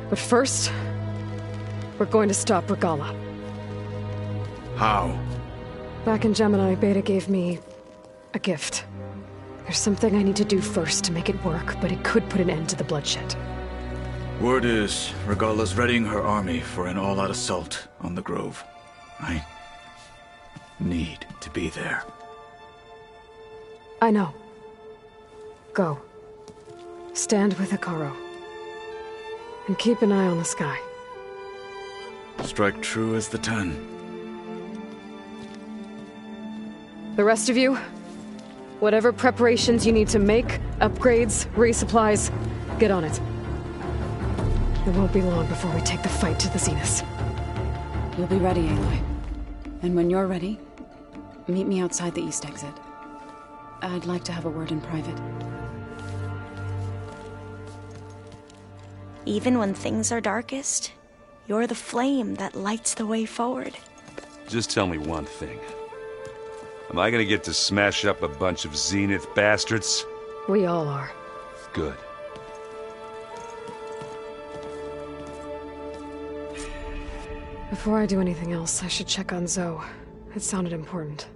Speaker 4: But first, we're going to stop Regala.
Speaker 8: How?
Speaker 4: Back in Gemini, Beta gave me a gift. There's something I need to do first to make it work, but it could put an end to the bloodshed.
Speaker 8: Word is, Regala's readying her army for an all-out assault on the Grove. I need to be there.
Speaker 4: I know. Go. Stand with Hikaru. And keep an eye on the sky.
Speaker 8: Strike true as the 10.
Speaker 4: The rest of you, Whatever preparations you need to make, upgrades, resupplies, get on it. It won't be long before we take the fight to the Zenith.
Speaker 9: You'll be ready, Aloy. And when you're ready, meet me outside the east exit. I'd like to have a word in private.
Speaker 10: Even when things are darkest, you're the flame that lights the way forward.
Speaker 2: Just tell me one thing. Am I gonna get to smash up a bunch of Zenith bastards?
Speaker 4: We all are.
Speaker 2: Good.
Speaker 4: Before I do anything else, I should check on Zoe. It sounded important.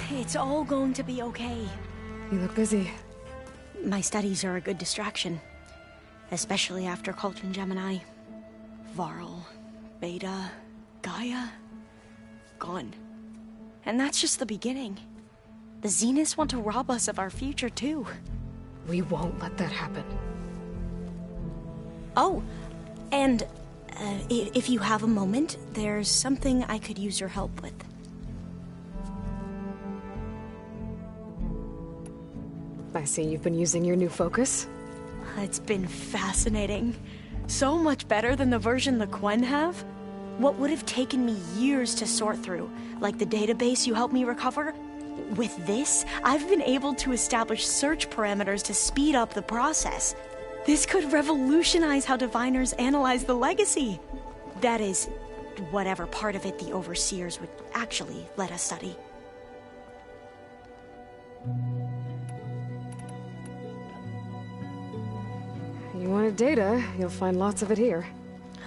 Speaker 10: It's all going to be okay.
Speaker 4: You look busy.
Speaker 10: My studies are a good distraction. Especially after Cauldron Gemini. Varl, Beta, Gaia, gone. And that's just the beginning. The Zeniths want to rob us of our future, too.
Speaker 4: We won't let that happen.
Speaker 10: Oh, and if you have a moment, there's something I could use your help with.
Speaker 4: I see you've been using your new focus.
Speaker 10: It's been fascinating. So much better than the version the Quen have. What would have taken me years to sort through, like the database you helped me recover, with this, I've been able to establish search parameters to speed up the process. This could revolutionize how diviners analyze the legacy. That is, whatever part of it the overseers would actually let us study.
Speaker 4: You wanted data, you'll find lots of it here.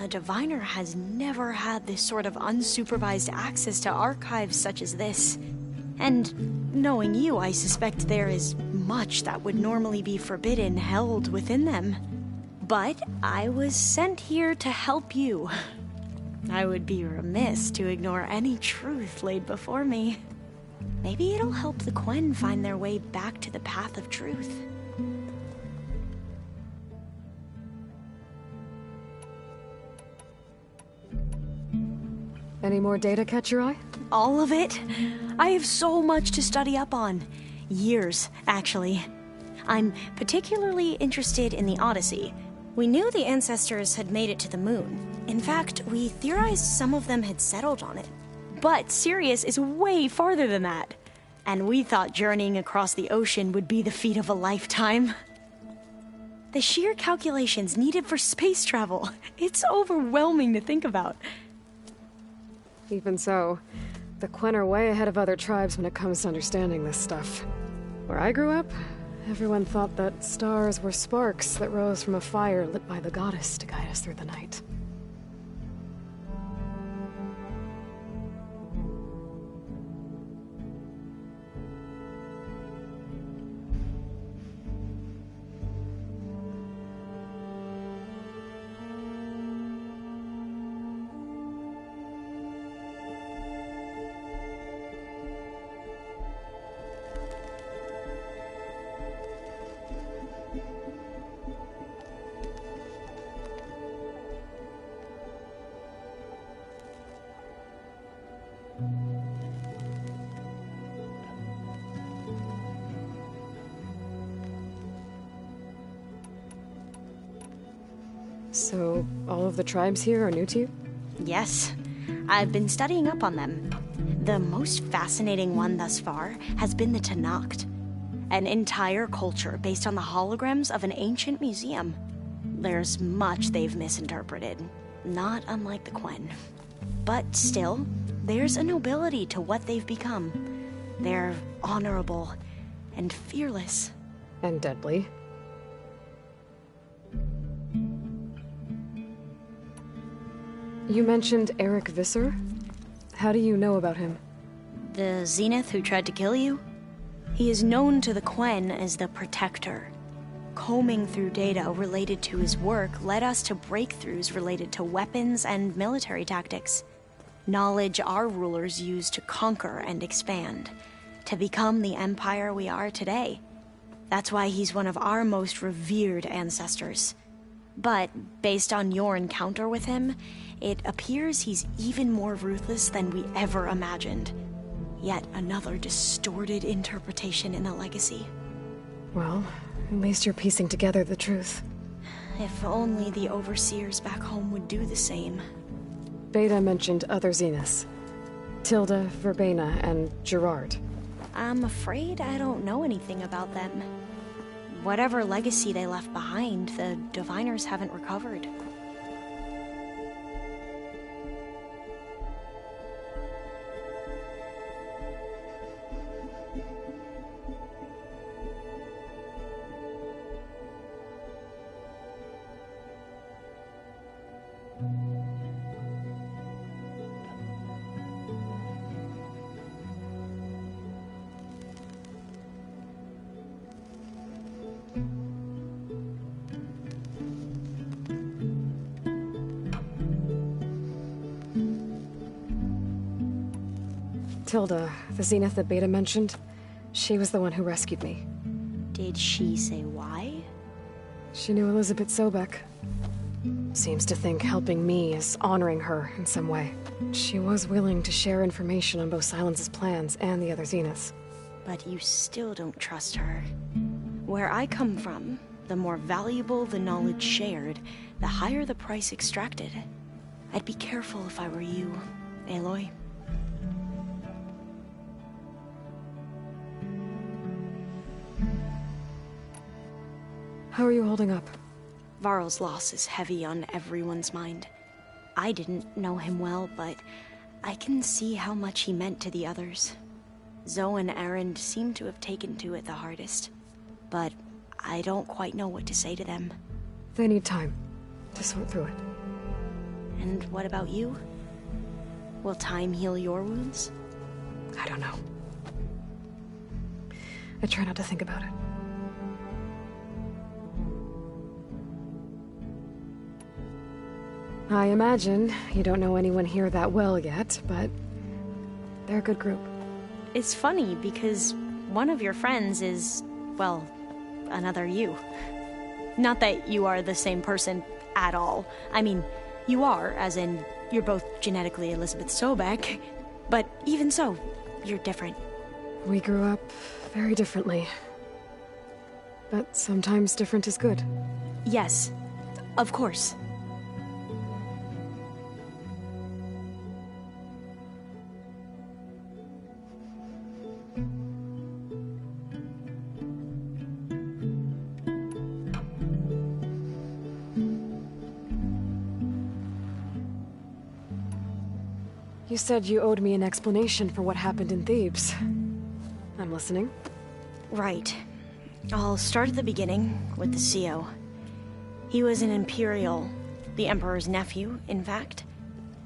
Speaker 10: A diviner has never had this sort of unsupervised access to archives such as this. And knowing you, I suspect there is much that would normally be forbidden held within them. But I was sent here to help you. I would be remiss to ignore any truth laid before me. Maybe it'll help the Quen find their way back to the path of truth.
Speaker 4: Any more data catch your eye?
Speaker 10: All of it? I have so much to study up on. Years, actually. I'm particularly interested in the Odyssey. We knew the ancestors had made it to the moon. In fact, we theorized some of them had settled on it. But Sirius is way farther than that. And we thought journeying across the ocean would be the feat of a lifetime. The sheer calculations needed for space travel, it's overwhelming to think about.
Speaker 4: Even so, the Quen are way ahead of other tribes when it comes to understanding this stuff. Where I grew up, everyone thought that stars were sparks that rose from a fire lit by the goddess to guide us through the night. So, all of the tribes here are new to you?
Speaker 10: Yes. I've been studying up on them. The most fascinating one thus far has been the Tenakth, an entire culture based on the holograms of an ancient museum. There's much they've misinterpreted, not unlike the Quen. But still, there's a nobility to what they've become. They're honorable and fearless.
Speaker 4: And deadly. You mentioned Eric Visser? How do you know about him?
Speaker 10: The Zenith who tried to kill you? He is known to the Quen as the Protector. Combing through data related to his work led us to breakthroughs related to weapons and military tactics. Knowledge our rulers used to conquer and expand, to become the empire we are today. That's why he's one of our most revered ancestors. But based on your encounter with him, it appears he's even more ruthless than we ever imagined. Yet another distorted interpretation in the legacy.
Speaker 4: Well, at least you're piecing together the truth.
Speaker 10: If only the overseers back home would do the same.
Speaker 4: Beta mentioned other Zeniths. Tilda, Verbena, and Gerard.
Speaker 10: I'm afraid I don't know anything about them. Whatever legacy they left behind, the Diviners haven't recovered.
Speaker 4: Tilda, the Zenith that Beta mentioned, she was the one who rescued me.
Speaker 10: Did she say why?
Speaker 4: She knew Elizabeth Sobek. Seems to think helping me is honoring her in some way. She was willing to share information on both Silence's plans and the other Zeniths.
Speaker 10: But you still don't trust her. Where I come from, the more valuable the knowledge shared, the higher the price extracted. I'd be careful if I were you, Aloy.
Speaker 4: How are you holding up?
Speaker 10: Varl's loss is heavy on everyone's mind. I didn't know him well, but I can see how much he meant to the others. Zoe and Erend seem to have taken to it the hardest, but I don't quite know what to say to them.
Speaker 4: They need time to sort through it.
Speaker 10: And what about you? Will time heal your wounds?
Speaker 4: I don't know. I try not to think about it. I imagine you don't know anyone here that well yet, but they're a good group.
Speaker 10: It's funny because one of your friends is, well, another you. Not that you are the same person at all. I mean, you are, as in, you're both genetically Elizabeth Sobek, but even so, you're different.
Speaker 4: We grew up very differently. But sometimes different is good.
Speaker 10: Yes, of course.
Speaker 4: You said you owed me an explanation for what happened in Thebes. I'm listening.
Speaker 10: Right. I'll start at the beginning, with the CO. He was an Imperial, the Emperor's nephew, in fact.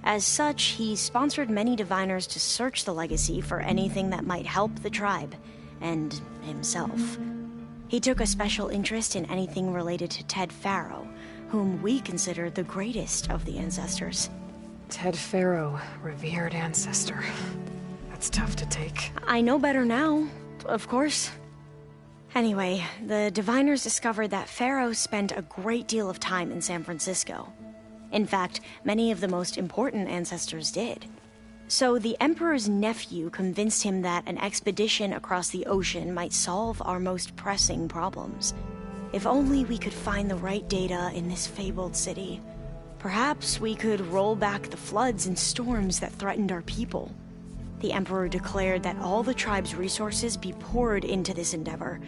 Speaker 10: As such, he sponsored many diviners to search the legacy for anything that might help the tribe, and himself. He took a special interest in anything related to Ted Faro, whom we consider the greatest of the ancestors.
Speaker 4: Ted Faro, revered ancestor. That's tough to take.
Speaker 10: I know better now, of course. Anyway, the diviners discovered that Faro spent a great deal of time in San Francisco. In fact, many of the most important ancestors did. So the Emperor's nephew convinced him that an expedition across the ocean might solve our most pressing problems. If only we could find the right data in this fabled city. Perhaps we could roll back the floods and storms that threatened our people. The Emperor declared that all the tribe's resources be poured into this endeavor.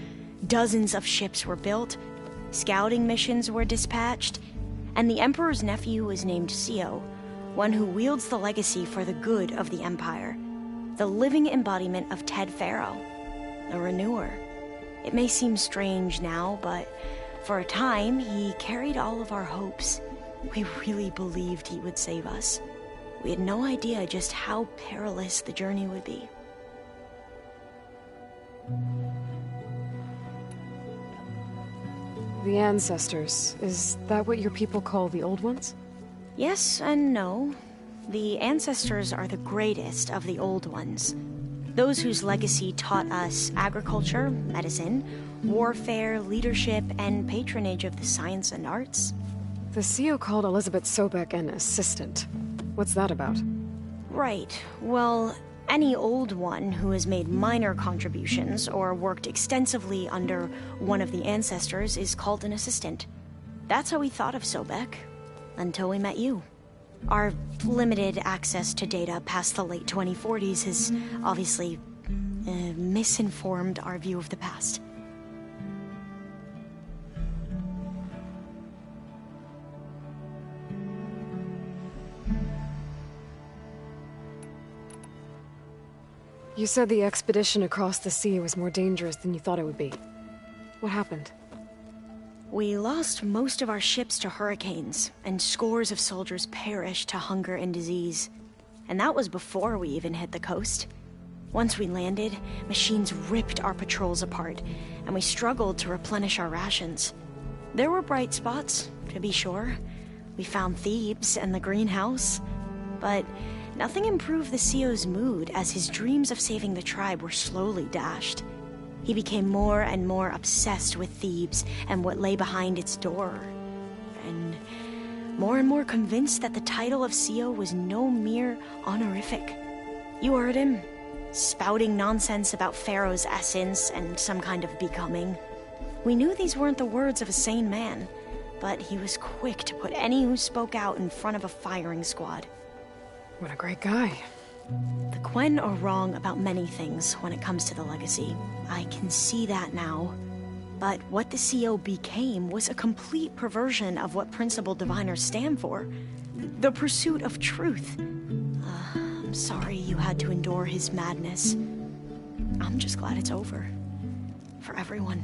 Speaker 10: Dozens of ships were built, scouting missions were dispatched, and the Emperor's nephew was named Sio, one who wields the legacy for the good of the Empire. The living embodiment of Ted Faro, the Renewer. It may seem strange now, but for a time, he carried all of our hopes. We really believed he would save us. We had no idea just how perilous the journey would be.
Speaker 4: The ancestors, is that what your people call the old ones?
Speaker 10: Yes and no. The ancestors are the greatest of the old ones. Those whose legacy taught us agriculture, medicine, warfare, leadership, and patronage of the science and arts.
Speaker 4: The CEO called Elizabeth Sobek an assistant. What's that about?
Speaker 10: Right. Well, any old one who has made minor contributions or worked extensively under one of the ancestors is called an assistant. That's how we thought of Sobek, until we met you. Our limited access to data past the late 2040s has obviously misinformed our view of the past.
Speaker 4: You said the expedition across the sea was more dangerous than you thought it would be. What happened?
Speaker 10: We lost most of our ships to hurricanes, and scores of soldiers perished to hunger and disease. And that was before we even hit the coast. Once we landed, machines ripped our patrols apart, and we struggled to replenish our rations. There were bright spots, to be sure. We found Thebes and the greenhouse, but nothing improved the CEO's mood as his dreams of saving the tribe were slowly dashed. He became more and more obsessed with Thebes and what lay behind its door, and more convinced that the title of CEO was no mere honorific. You heard him, spouting nonsense about Pharaoh's essence and some kind of becoming. We knew these weren't the words of a sane man, but he was quick to put any who spoke out in front of a firing squad.
Speaker 4: What a great guy.
Speaker 10: The Quen are wrong about many things when it comes to the legacy. I can see that now. But what the CEO became was a complete perversion of what principled diviners stand for. The pursuit of truth. I'm sorry you had to endure his madness. I'm just glad it's over. For everyone.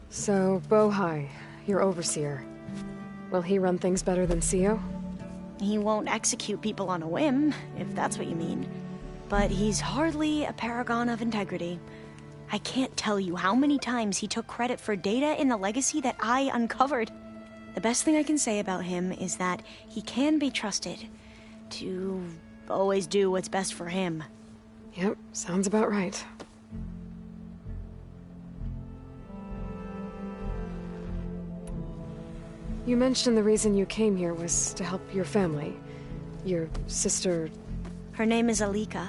Speaker 4: So, Bohai, your overseer. Will he run things better than CEO?
Speaker 10: He won't execute people on a whim, if that's what you mean. But he's hardly a paragon of integrity. I can't tell you how many times he took credit for data in the legacy that I uncovered. The best thing I can say about him is that he can be trusted to always do what's best for him.
Speaker 4: Yep, sounds about right. You mentioned the reason you came here was to help your family. Your sister...
Speaker 10: Her name is Alika.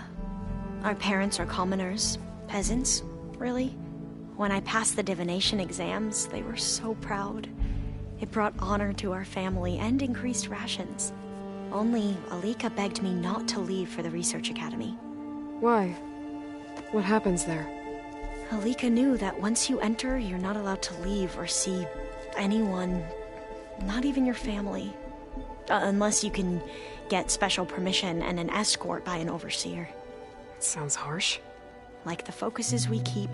Speaker 10: Our parents are commoners. Peasants, really. When I passed the divination exams, they were so proud. It brought honor to our family and increased rations. Only Alika begged me not to leave for the research academy.
Speaker 4: Why? What happens there?
Speaker 10: Alika knew that once you enter, you're not allowed to leave or see anyone. Not even your family. Unless you can get special permission and an escort by an overseer.
Speaker 4: It sounds harsh.
Speaker 10: Like the focuses we keep,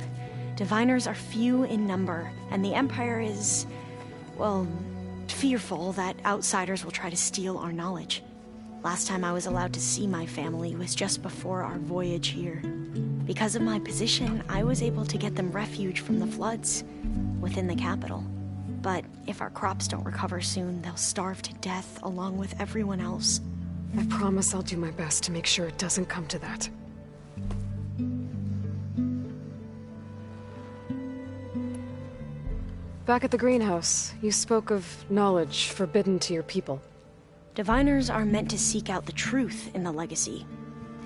Speaker 10: diviners are few in number, and the Empire is, well, fearful that outsiders will try to steal our knowledge. Last time I was allowed to see my family was just before our voyage here. Because of my position, I was able to get them refuge from the floods within the capital. But if our crops don't recover soon, they'll starve to death along with everyone else.
Speaker 4: I promise I'll do my best to make sure it doesn't come to that. Back at the greenhouse, you spoke of knowledge forbidden to your people.
Speaker 10: Diviners are meant to seek out the truth in the legacy,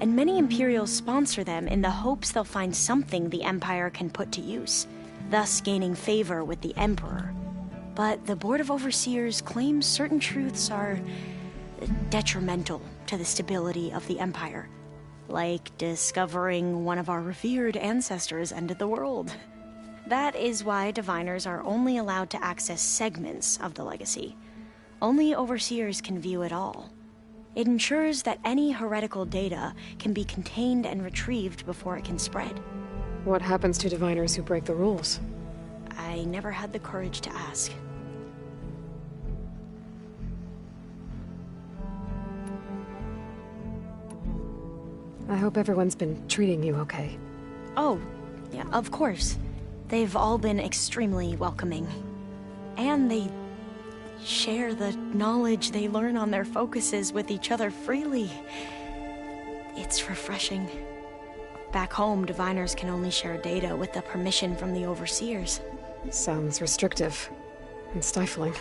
Speaker 10: and many Imperials sponsor them in the hopes they'll find something the Empire can put to use, thus gaining favor with the Emperor. But the Board of Overseers claims certain truths are detrimental to the stability of the Empire, like discovering one of our revered ancestors ended the world. That is why Diviners are only allowed to access segments of the legacy. Only Overseers can view it all. It ensures that any heretical data can be contained and retrieved before it can spread.
Speaker 4: What happens to Diviners who break the rules?
Speaker 10: I never had the courage to ask.
Speaker 4: I hope everyone's been treating you okay.
Speaker 10: Oh, yeah, of course. They've all been extremely welcoming. And they share the knowledge they learn on their focuses with each other freely. It's refreshing. Back home, Diviners can only share data with the permission from the Overseers.
Speaker 4: Sounds restrictive and stifling.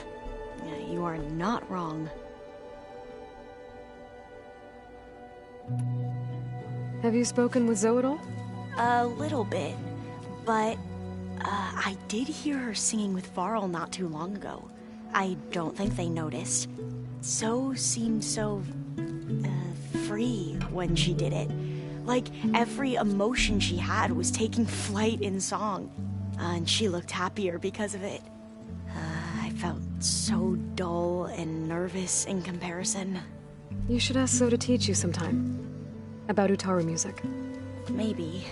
Speaker 10: Yeah, you are not wrong.
Speaker 4: Have you spoken with Zoe at all?
Speaker 10: A little bit, but I did hear her singing with Varl not too long ago. I don't think they noticed. Zoe seemed so free when she did it. Like every emotion she had was taking flight in song. And she looked happier because of it. I felt so dull and nervous in comparison.
Speaker 4: You should ask Zoe to teach you sometime. About Utaru music.
Speaker 10: Maybe.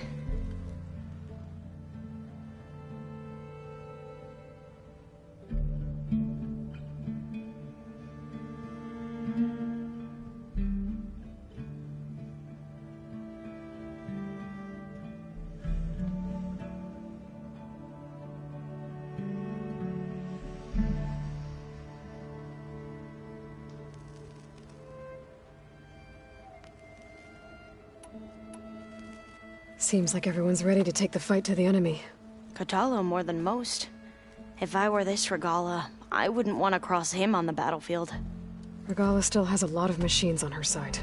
Speaker 4: Seems like everyone's ready to take the fight to the enemy.
Speaker 10: Kotallo more than most. If I were this Regala, I wouldn't want to cross him on the battlefield.
Speaker 4: Regala still has a lot of machines on her side.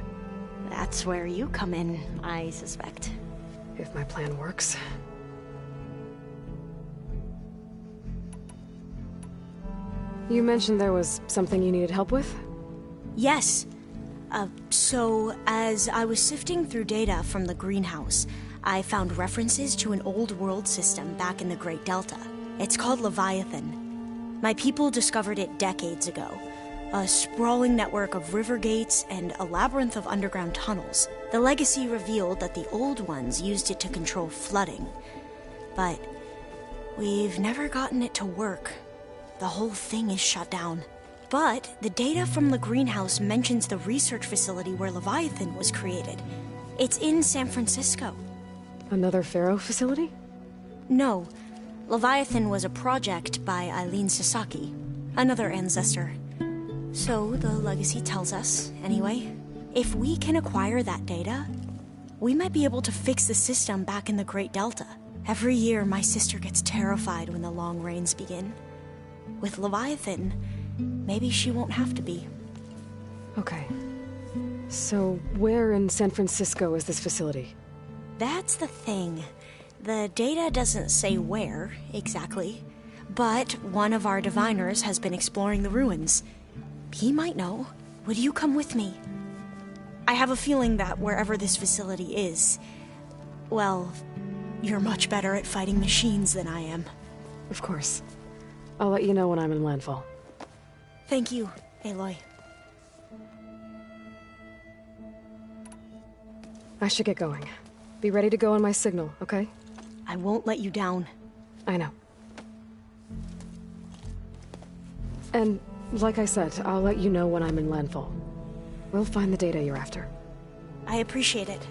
Speaker 10: That's where you come in, I suspect.
Speaker 4: If my plan works. You mentioned there was something you needed help with?
Speaker 10: Yes. So, as I was sifting through data from the greenhouse, I found references to an old world system back in the Great Delta. It's called Leviathan. My people discovered it decades ago. A sprawling network of river gates and a labyrinth of underground tunnels. The legacy revealed that the old ones used it to control flooding. But we've never gotten it to work. The whole thing is shut down. But the data from the greenhouse mentions the research facility where Leviathan was created. It's in San Francisco.
Speaker 4: Another Pharaoh facility?
Speaker 10: No. Leviathan was a project by Eileen Sasaki, another ancestor. So the legacy tells us, anyway. If we can acquire that data, we might be able to fix the system back in the Great Delta. Every year, my sister gets terrified when the long rains begin. With Leviathan, maybe she won't have to be.
Speaker 4: Okay. So, where in San Francisco is this facility?
Speaker 10: That's the thing. The data doesn't say where, exactly. But one of our diviners has been exploring the ruins. He might know. Would you come with me? I have a feeling that wherever this facility is, well, you're much better at fighting machines than I am.
Speaker 4: Of course. I'll let you know when I'm in landfall.
Speaker 10: Thank you, Aloy.
Speaker 4: I should get going. Be ready to go on my signal, okay?
Speaker 10: I won't let you down.
Speaker 4: I know. And, like I said, I'll let you know when I'm in landfall. We'll find the data you're after.
Speaker 10: I appreciate it.